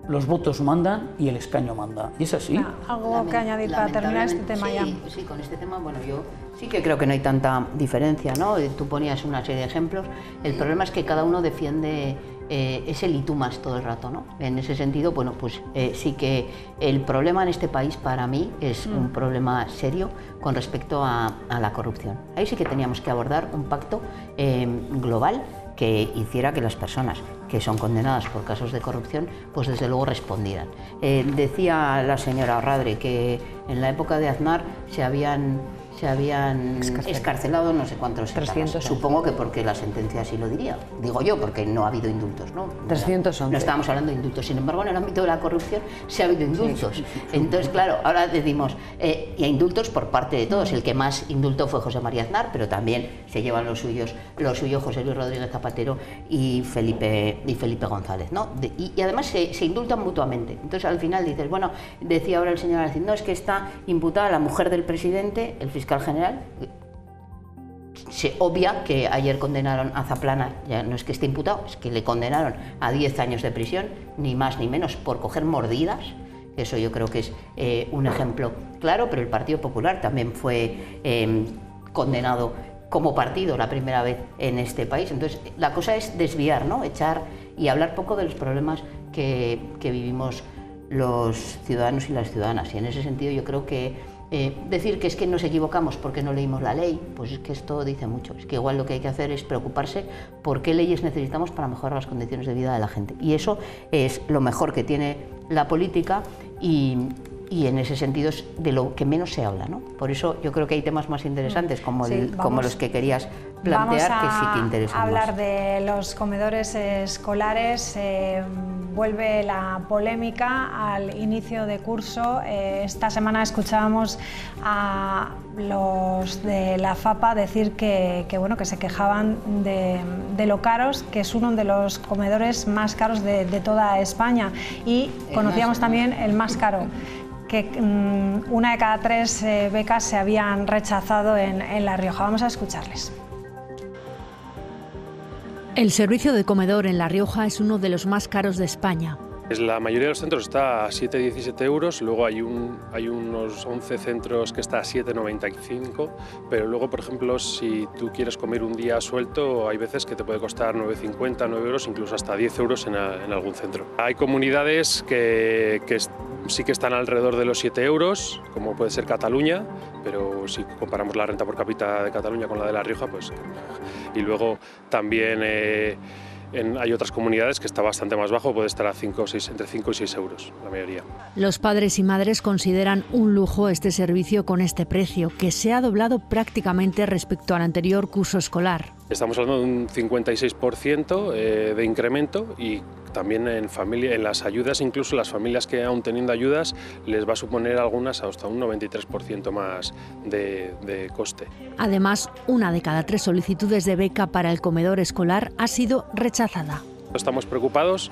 los votos mandan y el escaño manda. Y es así. ¿Algo que añadir para terminar este tema ya? Sí, con este tema, bueno, yo sí que creo que no hay tanta diferencia, ¿no? Tú ponías una serie de ejemplos. El problema es que cada uno defiende ese y tú más todo el rato, ¿no? En ese sentido, bueno, pues sí que el problema en este país para mí es un problema serio con respecto a la corrupción. Ahí sí que teníamos que abordar un pacto global que hiciera que las personas que son condenadas por casos de corrupción, pues desde luego respondieran. Decía la señora Radre que en la época de Aznar se habían escarcelado no sé cuántos 300. Supongo que porque la sentencia así lo diría. Digo yo, porque no ha habido indultos, ¿no? 311. No estábamos hablando de indultos. Sin embargo, en el ámbito de la corrupción sí ha habido indultos. Entonces, claro, ahora decimos, y hay indultos por parte de todos. El que más indultó fue José María Aznar, pero también se llevan los suyos José Luis Rodríguez Zapatero y Felipe González, ¿no? Y además se indultan mutuamente. Entonces, al final dices, bueno, decía ahora el señor Alcín, no, es que está imputada la mujer del presidente, el fiscal general. Se obvia que ayer condenaron a Zaplana, ya no es que esté imputado, es que le condenaron a 10 años de prisión, ni más ni menos, por coger mordidas. Eso yo creo que es un ejemplo claro, pero el Partido Popular también fue condenado como partido la primera vez en este país. Entonces, la cosa es desviar, ¿no? Echar y hablar poco de los problemas que vivimos los ciudadanos y las ciudadanas. Y en ese sentido yo creo que decir que es que nos equivocamos porque no leímos la ley, pues es que esto dice mucho. Es que igual lo que hay que hacer es preocuparse por qué leyes necesitamos para mejorar las condiciones de vida de la gente. Y eso es lo mejor que tiene la política y en ese sentido es de lo que menos se habla, ¿no? Por eso yo creo que hay temas más interesantes como los que querías plantear, que sí que interesan más. Hablar de los comedores escolares. Vuelve la polémica al inicio de curso. Esta semana escuchábamos a los de la FAPA decir que se quejaban de lo caros, que es uno de los comedores más caros de toda España, y conocíamos también el más caro, que una de cada 3 becas se habían rechazado en La Rioja. Vamos a escucharles. El servicio de comedor en La Rioja es uno de los más caros de España. La mayoría de los centros está a 7,17 euros, luego hay unos 11 centros que está a 7,95, pero luego, por ejemplo, si tú quieres comer un día suelto, hay veces que te puede costar 9,50, 9 euros, incluso hasta 10 euros en algún centro. Hay comunidades que sí que están alrededor de los 7 euros, como puede ser Cataluña, pero si comparamos la renta por cápita de Cataluña con la de La Rioja, pues... Y luego también hay otras comunidades que está bastante más bajo, puede estar a entre 5 y 6 euros, la mayoría. Los padres y madres consideran un lujo este servicio con este precio, que se ha doblado prácticamente respecto al anterior curso escolar. Estamos hablando de un 56% de incremento, y también en las ayudas, incluso las familias que aún teniendo ayudas, les va a suponer algunas hasta un 93% más de coste. Además, 1 de cada 3 solicitudes de beca para el comedor escolar ha sido rechazada. Estamos preocupados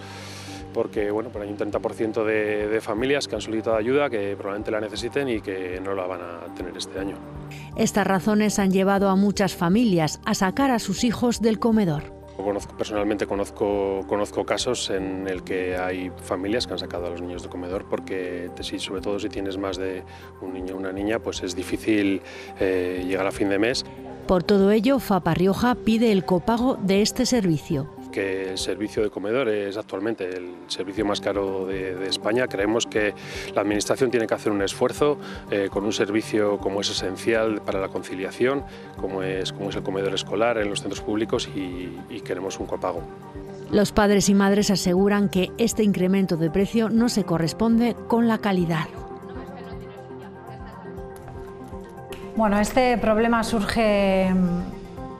porque bueno, hay un 30% de familias que han solicitado ayuda, que probablemente la necesiten y que no la van a tener este año. Estas razones han llevado a muchas familias a sacar a sus hijos del comedor. Personalmente conozco casos en el que hay familias que han sacado a los niños del comedor porque, sobre todo si tienes más de un niño o una niña, pues es difícil llegar a fin de mes. Por todo ello, FAPA Rioja pide el copago de este servicio. Que el servicio de comedor es actualmente el servicio más caro de España. Creemos que la Administración tiene que hacer un esfuerzo con un servicio como es esencial para la conciliación, como es el comedor escolar en los centros públicos y queremos un copago. Los padres y madres aseguran que este incremento de precio no se corresponde con la calidad. Bueno, este problema surge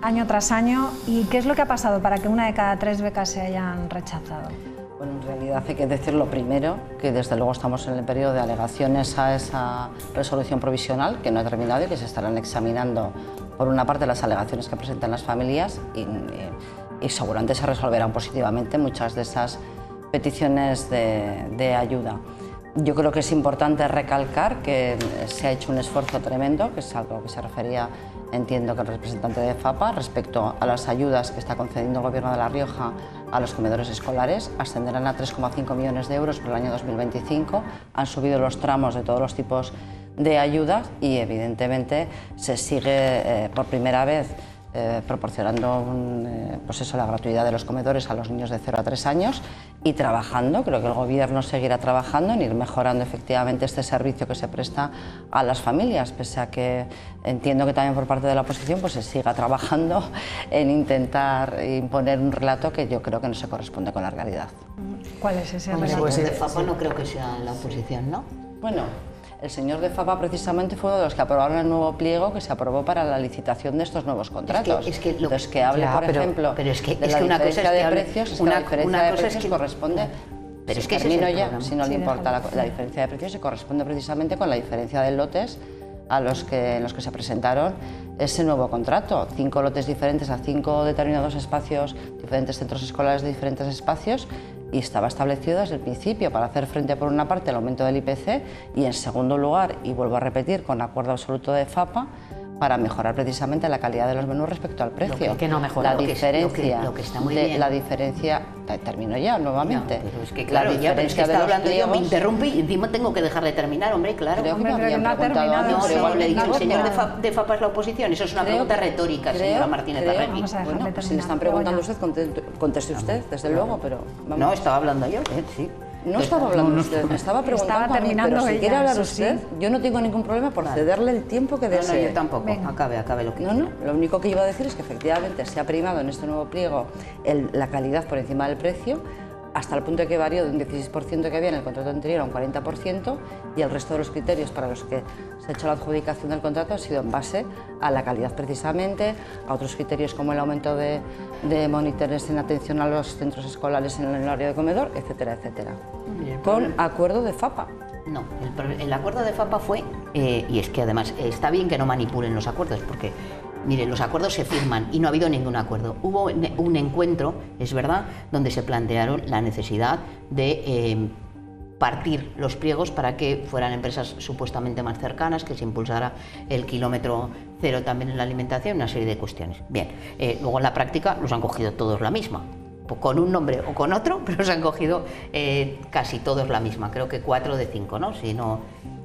año tras año. ¿Y qué es lo que ha pasado para que 1 de cada 3 becas se hayan rechazado? Bueno, en realidad hay que decir lo primero, que desde luego estamos en el periodo de alegaciones a esa resolución provisional que no ha terminado y que se estarán examinando por una parte las alegaciones que presentan las familias y seguramente se resolverán positivamente muchas de esas peticiones de ayuda. Yo creo que es importante recalcar que se ha hecho un esfuerzo tremendo, que es algo que se refería, entiendo, que el representante de FAPA, respecto a las ayudas que está concediendo el Gobierno de La Rioja a los comedores escolares. Ascenderán a 3,5 millones de euros para el año 2025. Han subido los tramos de todos los tipos de ayudas y, evidentemente, se sigue por primera vez proporcionando la gratuidad de los comedores a los niños de 0 a 3 años y trabajando, creo que el Gobierno seguirá trabajando en ir mejorando efectivamente este servicio que se presta a las familias, pese a que entiendo que también por parte de la oposición pues se siga trabajando en intentar imponer un relato que yo creo que no se corresponde con la realidad. ¿Cuál es ese relato? Pues de FAPA no creo que sea la oposición, ¿no? Bueno, el señor de FAPA precisamente fue uno de los que aprobaron el nuevo pliego que se aprobó para la licitación de estos nuevos contratos. Entonces, que hable, por ejemplo, de la diferencia de precios, es que la diferencia de precios corresponde... Pero es que termino ya, si no le importa la diferencia de precios, se corresponde precisamente con la diferencia de lotes en los que se presentaron ese nuevo contrato. 5 lotes diferentes a 5 determinados espacios, diferentes centros escolares de diferentes espacios, y estaba establecido desde el principio para hacer frente, por una parte, al aumento del IPC y, en segundo lugar, y vuelvo a repetir, con acuerdo absoluto de FAPA, para mejorar precisamente la calidad de los menús respecto al precio. Que no mejora. La diferencia, lo que está muy bien. La diferencia, termino ya nuevamente. No, pero es que claro, ya, pero es que estaba hablando yo, me interrumpe y encima tengo que dejar de terminar, hombre, claro. Creo que me habían preguntado a mí, pero igual le he dicho, el señor de FAPA es la oposición. Eso es una pregunta retórica, señora Martínez Arregui. Bueno, pues si le están preguntando a usted, conteste usted, desde luego, pero... No, estaba hablando yo, sí. No estaba hablando usted, me estaba preguntando a mí, pero si quiere hablar usted, yo no tengo ningún problema por cederle el tiempo que desee. No, yo tampoco, acabe lo que quiera. No, lo único que iba a decir es que efectivamente se ha primado en este nuevo pliego la calidad por encima del precio, hasta el punto de que varió de un 16% que había en el contrato anterior a un 40%, y el resto de los criterios para los que se ha hecho la adjudicación del contrato ha sido en base a la calidad precisamente, a otros criterios como el aumento de monitores en atención a los centros escolares en el horario de comedor, etcétera, etcétera. Con acuerdo de FAPA. No, el acuerdo de FAPA fue, y es que además está bien que no manipulen los acuerdos, porque mire, los acuerdos se firman y no ha habido ningún acuerdo. Hubo un encuentro, es verdad, donde se plantearon la necesidad de partir los pliegos para que fueran empresas supuestamente más cercanas, que se impulsara el kilómetro cero también en la alimentación, una serie de cuestiones. Bien, luego en la práctica los han cogido todos la misma, con un nombre o con otro, pero se han cogido casi todos la misma, creo que 4 de 5, ¿no?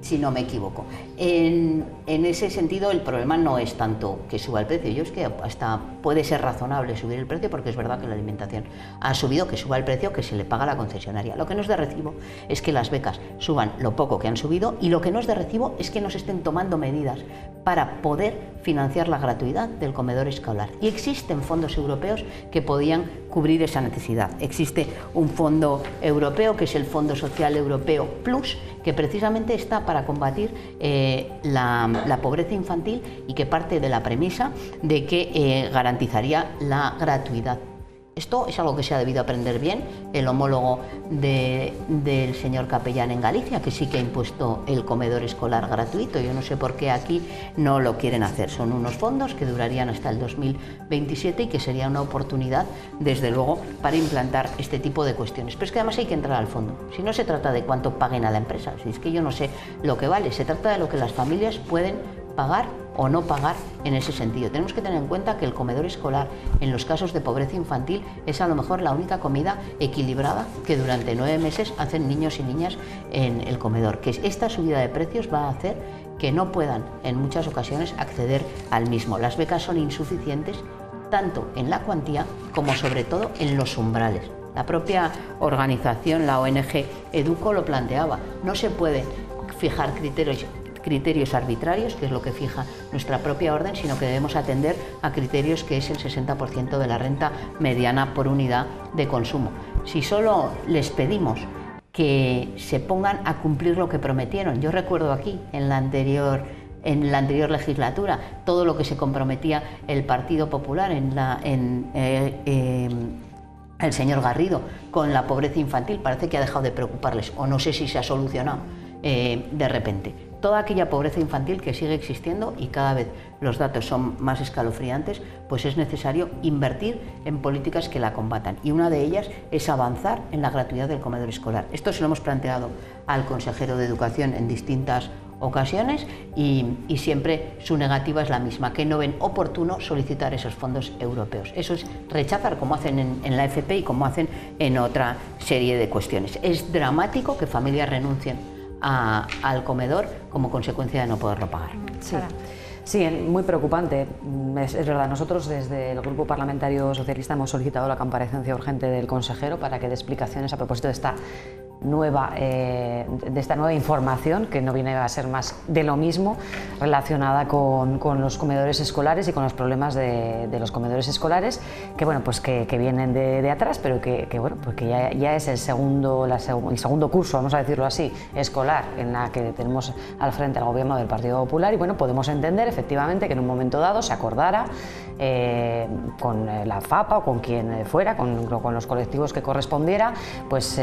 Si no me equivoco. En ese sentido, el problema no es tanto que suba el precio. Yo es que hasta puede ser razonable subir el precio, porque es verdad que la alimentación ha subido, que suba el precio que se le paga a la concesionaria. Lo que no es de recibo es que las becas suban lo poco que han subido, y lo que no es de recibo es que no se estén tomando medidas para poder financiar la gratuidad del comedor escolar. Y existen fondos europeos que podían cubrir esa necesidad. Existe un fondo europeo, que es el Fondo Social Europeo Plus, que precisamente está para combatir la pobreza infantil, y que parte de la premisa de que garantizaría la gratuidad Esto es algo que se ha debido aprender bien. El homólogo del señor Capellán en Galicia, que sí que ha impuesto el comedor escolar gratuito. Yo no sé por qué aquí no lo quieren hacer. Son unos fondos que durarían hasta el 2027 y que sería una oportunidad, desde luego, para implantar este tipo de cuestiones. Pero es que además hay que entrar al fondo. Si no se trata de cuánto paguen a la empresa, si es que yo no sé lo que vale, se trata de lo que las familias pueden pagar o no pagar en ese sentido. Tenemos que tener en cuenta que el comedor escolar, en los casos de pobreza infantil, es a lo mejor la única comida equilibrada que durante 9 meses hacen niños y niñas en el comedor. Que esta subida de precios va a hacer que no puedan en muchas ocasiones acceder al mismo. Las becas son insuficientes tanto en la cuantía como sobre todo en los umbrales. La propia organización, la ONG Educo, lo planteaba. No se puede fijar criterios arbitrarios, que es lo que fija nuestra propia orden, sino que debemos atender a criterios que es el 60% de la renta mediana por unidad de consumo. Si solo les pedimos que se pongan a cumplir lo que prometieron, yo recuerdo aquí en la anterior legislatura todo lo que se comprometía el Partido Popular el señor Garrido con la pobreza infantil, parece que ha dejado de preocuparles, o no sé si se ha solucionado de repente. Toda aquella pobreza infantil que sigue existiendo, y cada vez los datos son más escalofriantes, pues es necesario invertir en políticas que la combatan. Y una de ellas es avanzar en la gratuidad del comedor escolar. Esto se lo hemos planteado al consejero de Educación en distintas ocasiones y siempre su negativa es la misma, que no ven oportuno solicitar esos fondos europeos. Eso es rechazar, como hacen en la FP y como hacen en otra serie de cuestiones. Es dramático que familias renuncien al comedor como consecuencia de no poderlo pagar. Sí, muy preocupante. Es verdad, nosotros desde el Grupo Parlamentario Socialista hemos solicitado la comparecencia urgente del consejero para que dé explicaciones a propósito de esta nueva información, que no viene a ser más de lo mismo, relacionada con los comedores escolares y con los problemas de los comedores escolares, que bueno, pues que vienen de atrás, pero que bueno, pues que ya es el segundo curso, vamos a decirlo así, escolar, en la que tenemos al frente al gobierno del Partido Popular. Y bueno, podemos entender efectivamente que en un momento dado se acordara con la FAPA o con quien fuera, con los colectivos que correspondiera, pues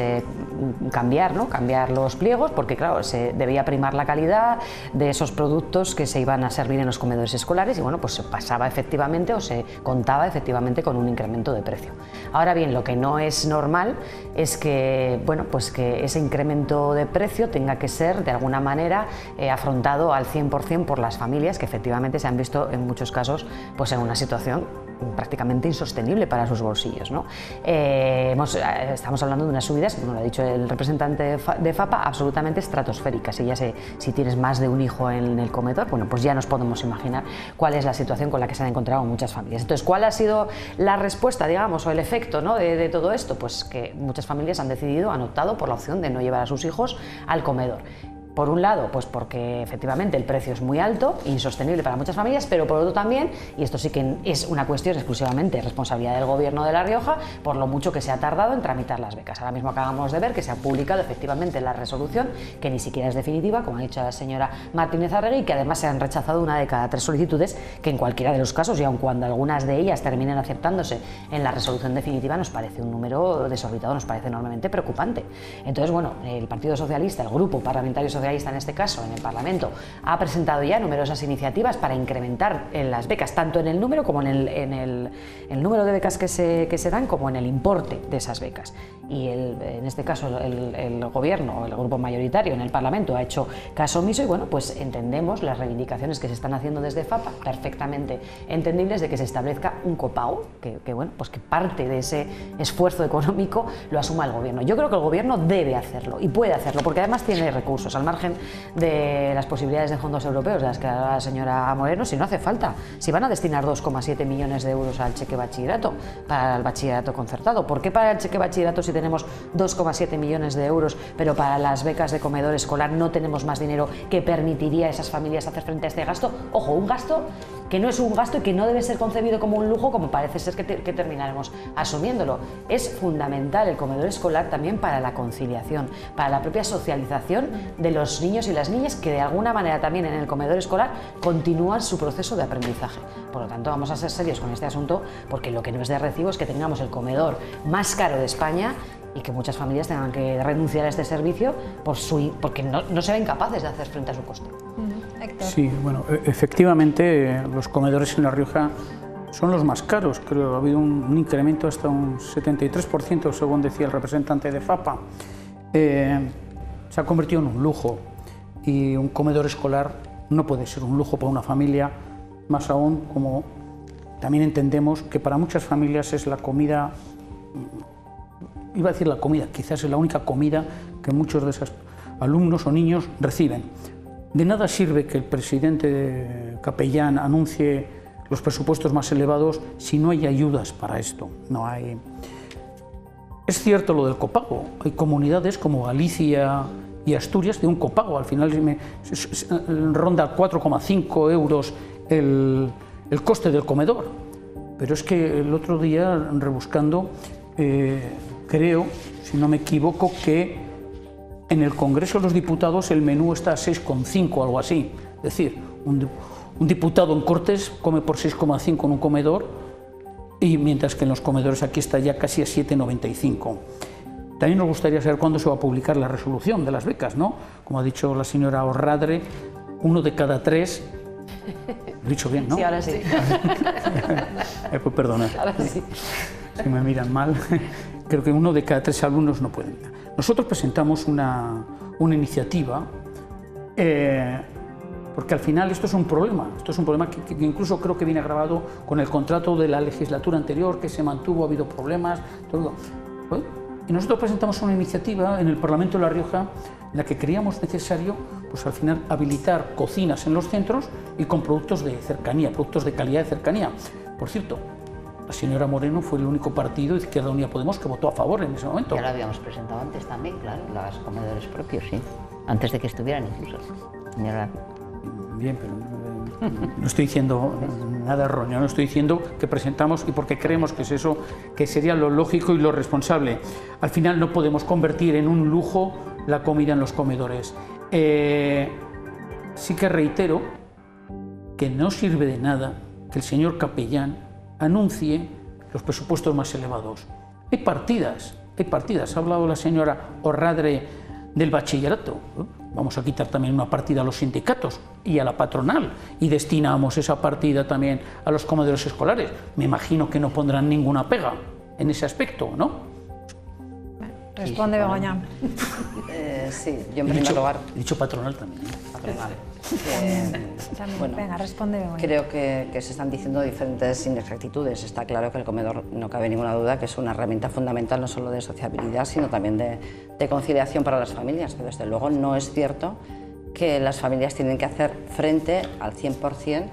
cambiar los pliegos, porque claro, se debía primar la calidad de esos productos que se iban a servir en los comedores escolares, y bueno, pues se pasaba efectivamente o se contaba efectivamente con un incremento de precio. Ahora bien, lo que no es normal es que, bueno, pues que ese incremento de precio tenga que ser de alguna manera afrontado al 100% por las familias, que efectivamente se han visto en muchos casos pues en una situación prácticamente insostenible para sus bolsillos, ¿no? Estamos hablando de unas subidas, como lo ha dicho el representante de FAPA, absolutamente estratosféricas. Y ya sé, si tienes más de un hijo en el comedor, bueno, pues ya nos podemos imaginar cuál es la situación con la que se han encontrado muchas familias. Entonces, ¿cuál ha sido la respuesta, digamos, o el efecto, ¿no?, de todo esto? Pues que muchas familias han optado por la opción de no llevar a sus hijos al comedor. Por un lado, pues porque efectivamente el precio es muy alto, insostenible para muchas familias, pero por otro también, y esto sí que es una cuestión exclusivamente responsabilidad del Gobierno de La Rioja, por lo mucho que se ha tardado en tramitar las becas. Ahora mismo acabamos de ver que se ha publicado efectivamente la resolución, que ni siquiera es definitiva, como ha dicho la señora Martínez Arregui, y que además se han rechazado 1 de cada 3 solicitudes, que en cualquiera de los casos, y aun cuando algunas de ellas terminen aceptándose en la resolución definitiva, nos parece un número desorbitado, nos parece enormemente preocupante. Entonces, bueno, el Partido Socialista, el Grupo Parlamentario Socialista en este caso, en el Parlamento, ha presentado ya numerosas iniciativas para incrementar las becas, tanto en el número como en el número de becas que se dan, como en el importe de esas becas. Y en este caso el Gobierno, el grupo mayoritario en el Parlamento, ha hecho caso omiso, y bueno, pues entendemos las reivindicaciones que se están haciendo desde FAPA, perfectamente entendibles, de que se establezca un copago, que bueno, pues que parte de ese esfuerzo económico lo asuma el Gobierno. Yo creo que el Gobierno debe hacerlo y puede hacerlo, porque además tiene recursos, al margen de las posibilidades de fondos europeos de las que hablaba la señora Moreno. Si no hace falta, si van a destinar 2,7 millones de euros al cheque bachillerato, para el bachillerato concertado, ¿por qué para el cheque bachillerato si tenemos 2,7 millones de euros, pero para las becas de comedor escolar no tenemos más dinero que permitiría a esas familias hacer frente a este gasto? Ojo, un gasto que no es un gasto y que no debe ser concebido como un lujo, como parece ser que terminaremos asumiéndolo. Es fundamental el comedor escolar también para la conciliación, para la propia socialización de los niños y las niñas, que de alguna manera también en el comedor escolar continúan su proceso de aprendizaje. Por lo tanto, vamos a ser serios con este asunto, porque lo que no es de recibo es que tengamos el comedor más caro de España y que muchas familias tengan que renunciar a este servicio porque no se ven capaces de hacer frente a su coste. Sí, bueno, efectivamente los comedores en La Rioja son los más caros, creo. Ha habido un incremento hasta un 73%, según decía el representante de FAPA. Se ha convertido en un lujo, y un comedor escolar no puede ser un lujo para una familia, más aún como también entendemos que para muchas familias es la comida, iba a decir la comida, quizás es la única comida que muchos de esos alumnos o niños reciben. De nada sirve que el presidente Capellán anuncie los presupuestos más elevados si no hay ayudas para esto. No hay. Es cierto lo del copago. Hay comunidades como Galicia y Asturias de un copago. Al final ronda 4,5 euros el coste del comedor. Pero es que el otro día, rebuscando, creo, si no me equivoco, que en el Congreso de los Diputados el menú está a 6,5 o algo así. Es decir, un diputado en Cortes come por 6,5 en un comedor, y mientras que en los comedores aquí está ya casi a 7,95. También nos gustaría saber cuándo se va a publicar la resolución de las becas, ¿no? Como ha dicho la señora Orradre, 1 de cada 3... Lo he dicho bien, ¿no? Sí, ahora sí. Pues perdona. Ahora sí. Si me miran mal, creo que 1 de cada 3 alumnos no pueden. Nosotros presentamos una iniciativa, porque al final esto es un problema que incluso creo que viene agravado con el contrato de la legislatura anterior, que se mantuvo, ha habido problemas, todo. Y nosotros presentamos una iniciativa en el Parlamento de La Rioja en la que creíamos necesario, pues al final, habilitar cocinas en los centros y con productos de cercanía, productos de calidad de cercanía. Por cierto, la señora Moreno fue el único partido de Izquierda Unida Podemos que votó a favor en ese momento. Ya lo habíamos presentado antes también, claro, los comedores propios, sí. Antes de que estuvieran incluso. Señora. Bien, pero no estoy diciendo nada erróneo, no estoy diciendo que presentamos y porque creemos que es eso, que sería lo lógico y lo responsable. Al final no podemos convertir en un lujo la comida en los comedores. Sí que reitero que no sirve de nada que el señor Capellán anuncie los presupuestos más elevados. Hay partidas. Ha hablado la señora Orradre del bachillerato. Vamos a quitar también una partida a los sindicatos y a la patronal y destinamos esa partida también a los comedores escolares. Me imagino que no pondrán ninguna pega en ese aspecto, ¿no? Responde Begoña. Sí, yo en primer lugar... He dicho patronal también. Patronal. Bueno, venga, responde Begoña. Creo que se están diciendo diferentes inexactitudes. Está claro que el comedor, no cabe ninguna duda, que es una herramienta fundamental no solo de sociabilidad, sino también de conciliación para las familias. Pero desde luego no es cierto que las familias tienen que hacer frente al 100%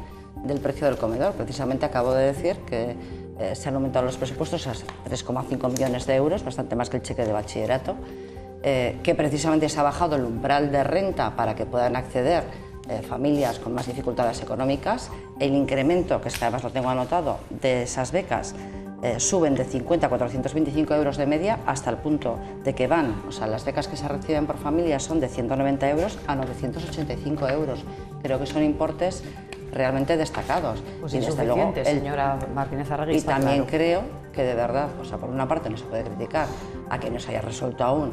del precio del comedor. Precisamente acabo de decir que se han aumentado los presupuestos a 3,5 millones de euros, bastante más que el cheque de bachillerato, que precisamente se ha bajado el umbral de renta para que puedan acceder familias con más dificultades económicas. El incremento, que es que además lo tengo anotado, de esas becas suben de 50 a 425 euros de media hasta el punto de que van, o sea, las becas que se reciben por familia son de 190 euros a 985 euros. Creo que son importes realmente destacados. Pues insuficiente, señora Martínez Arregui. Y también creo que de verdad, o sea, por una parte no se puede criticar a que no se haya resuelto aún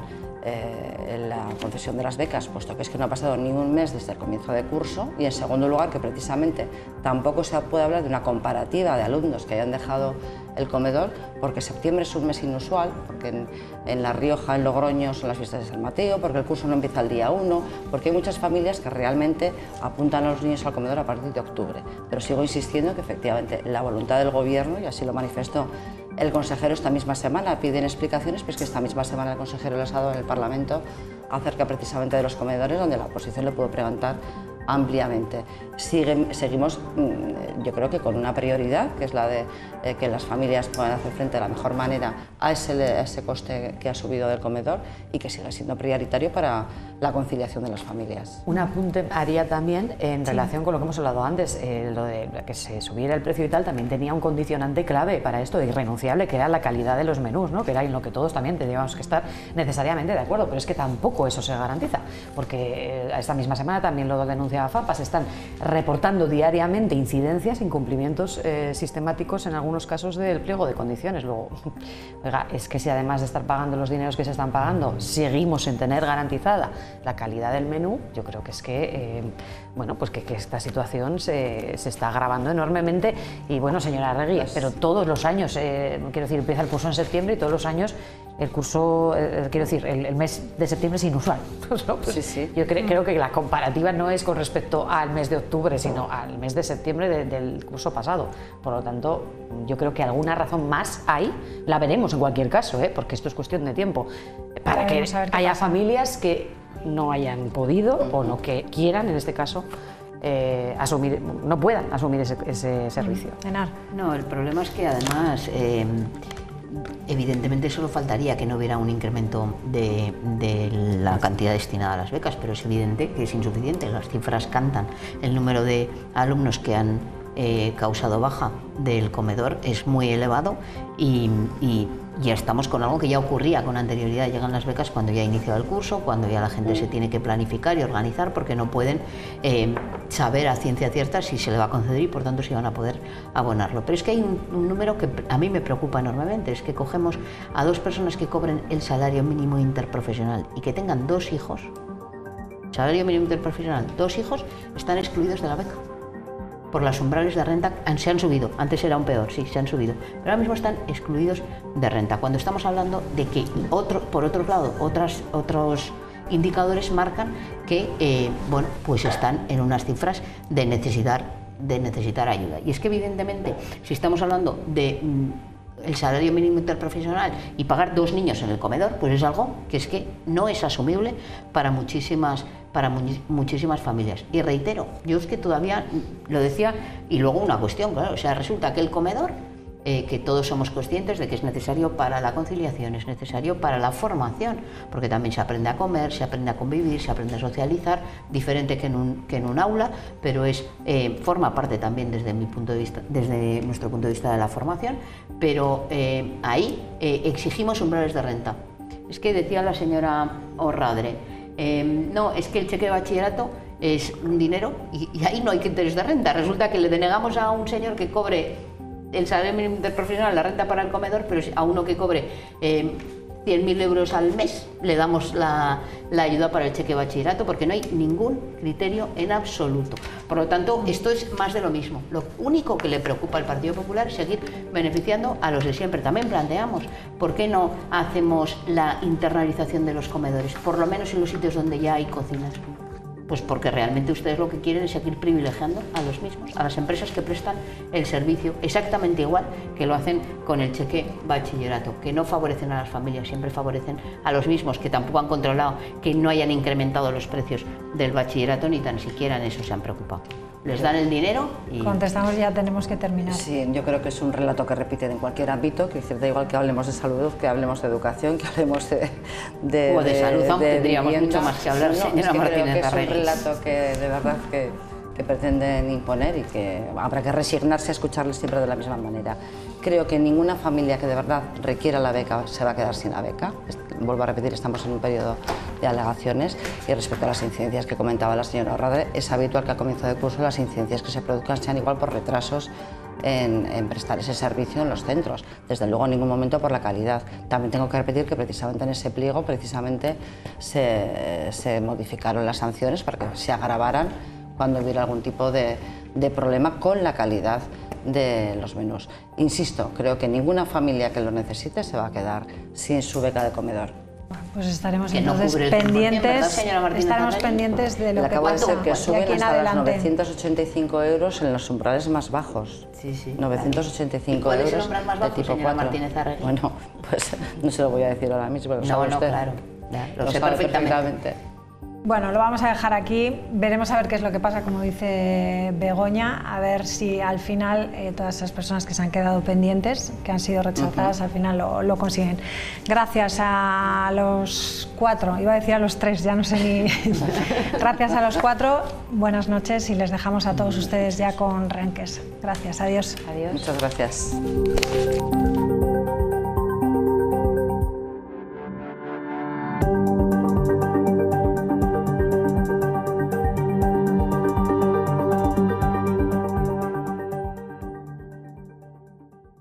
la concesión de las becas, puesto que es que no ha pasado ni un mes desde el comienzo de curso, y en segundo lugar que precisamente tampoco se puede hablar de una comparativa de alumnos que hayan dejado el comedor, porque septiembre es un mes inusual, porque en La Rioja, en Logroño son las fiestas de San Mateo, porque el curso no empieza el día 1, porque hay muchas familias que realmente apuntan a los niños al comedor a partir de octubre. Pero sigo insistiendo que efectivamente la voluntad del Gobierno, y así lo manifestó el consejero esta misma semana, piden explicaciones, pues que esta misma semana el consejero les ha dado en el Parlamento acerca precisamente de los comedores, donde la oposición le pudo preguntar ampliamente. Seguimos, yo creo que con una prioridad, que es la de que las familias puedan hacer frente de la mejor manera a ese coste que ha subido del comedor y que siga siendo prioritario para la conciliación de las familias. Un apunte haría también en relación con lo que hemos hablado antes, lo de que se subiera el precio y tal, también tenía un condicionante clave para esto, irrenunciable, que era la calidad de los menús, ¿no? Que era en lo que todos también teníamos que estar necesariamente de acuerdo, pero es que tampoco eso se garantiza, porque esta misma semana también lo denunciaba FAPA, se están reportando diariamente incidencias, incumplimientos sistemáticos en algunos casos del pliego de condiciones. Luego, oiga, es que si además de estar pagando los dineros que se están pagando, seguimos sin tener garantizada la calidad del menú, yo creo que es que, bueno, pues que esta situación se está agravando enormemente. Y bueno, señora Arregui, pero todos los años, quiero decir, empieza el curso en septiembre y todos los años el curso, quiero decir, el mes de septiembre es inusual. ¿No? Pues sí, sí. Yo creo que la comparativa no es con respecto al mes de octubre, sino al mes de septiembre del curso pasado. Por lo tanto, yo creo que alguna razón más hay, la veremos en cualquier caso, porque esto es cuestión de tiempo, para que haya familias que no hayan podido o no que quieran, en este caso, asumir, no puedan asumir ese servicio. No, el problema es que además evidentemente solo faltaría que no hubiera un incremento de la cantidad destinada a las becas, pero es evidente que es insuficiente. Las cifras cantan. El número de alumnos que han causado baja del comedor es muy elevado y ya estamos con algo que ya ocurría con anterioridad. Llegan las becas cuando ya ha iniciado el curso, cuando ya la gente se tiene que planificar y organizar, porque no pueden saber a ciencia cierta si se le va a conceder y por tanto si van a poder abonarlo. Pero es que hay un número que a mí me preocupa enormemente, es que cogemos a 2 personas que cobren el salario mínimo interprofesional y que tengan 2 hijos, salario mínimo interprofesional, 2 hijos, están excluidos de la beca. Por las umbrales de renta se han subido, antes era aún peor, sí, se han subido, pero ahora mismo están excluidos de renta. Cuando estamos hablando de que, por otro lado, otros indicadores marcan que, bueno, pues están en unas cifras de necesitar ayuda. Y es que evidentemente, si estamos hablando de el salario mínimo interprofesional y pagar 2 niños en el comedor, pues es algo que es que no es asumible para muchísimas familias. Y reitero, yo es que todavía lo decía, y luego una cuestión, claro, o sea, resulta que el comedor, que todos somos conscientes de que es necesario para la conciliación, es necesario para la formación, porque también se aprende a comer, se aprende a convivir, se aprende a socializar, diferente que en un aula, pero forma parte también desde nuestro punto de vista de la formación, pero ahí exigimos umbrales de renta. Es que decía la señora Orradre, no, es que el cheque de bachillerato es un dinero y ahí no hay interés de renta. Resulta que le denegamos a un señor que cobre el salario mínimo interprofesional, la renta para el comedor, pero a uno que cobre 100.000 euros al mes le damos la ayuda para el cheque de bachillerato, porque no hay ningún criterio en absoluto. Por lo tanto, esto es más de lo mismo. Lo único que le preocupa al Partido Popular es seguir beneficiando a los de siempre. También planteamos, ¿por qué no hacemos la internalización de los comedores? Por lo menos en los sitios donde ya hay cocinas. Pues porque realmente ustedes lo que quieren es seguir privilegiando a los mismos, a las empresas que prestan el servicio, exactamente igual que lo hacen con el cheque bachillerato, que no favorecen a las familias, siempre favorecen a los mismos, que tampoco han controlado que no hayan incrementado los precios del bachillerato, ni tan siquiera en eso se han preocupado. Les dan el dinero y... Contestamos, ya tenemos que terminar. Sí, yo creo que es un relato que repiten en cualquier ámbito, que da igual que hablemos de salud, que hablemos de educación, que hablemos de salud, tendríamos mucho más que hablar, señora Martínez Arregui. Es un relato que de verdad que pretenden imponer y que habrá que resignarse a escucharles siempre de la misma manera. Creo que ninguna familia que de verdad requiera la beca se va a quedar sin la beca. Vuelvo a repetir, estamos en un periodo de alegaciones y respecto a las incidencias que comentaba la señora Orradre, es habitual que al comienzo del curso las incidencias que se produzcan sean igual por retrasos en prestar ese servicio en los centros, desde luego en ningún momento por la calidad. También tengo que repetir que precisamente en ese pliego se modificaron las sanciones para que se agravaran cuando hubiera algún tipo de problema con la calidad de los menús. Insisto, creo que ninguna familia que lo necesite se va a quedar sin su beca de comedor. Pues estaremos entonces pendientes, pendientes de lo que pasa que suben hasta los 985 euros en los umbrales más bajos. Sí, sí. 985 euros es el umbral más bajo, de tipo 4. Martínez Arregui? Bueno, pues no se lo voy a usted. Claro, lo sé perfectamente. Bueno, lo vamos a dejar aquí, veremos a ver qué es lo que pasa, como dice Begoña, a ver si al final todas esas personas que se han quedado pendientes, que han sido rechazadas, al final lo consiguen. Gracias a los 4, iba a decir a los 3, ya no sé ni... Gracias a los 4, buenas noches y les dejamos a todos ustedes ya con Renques. Gracias, adiós. Adiós. Muchas gracias.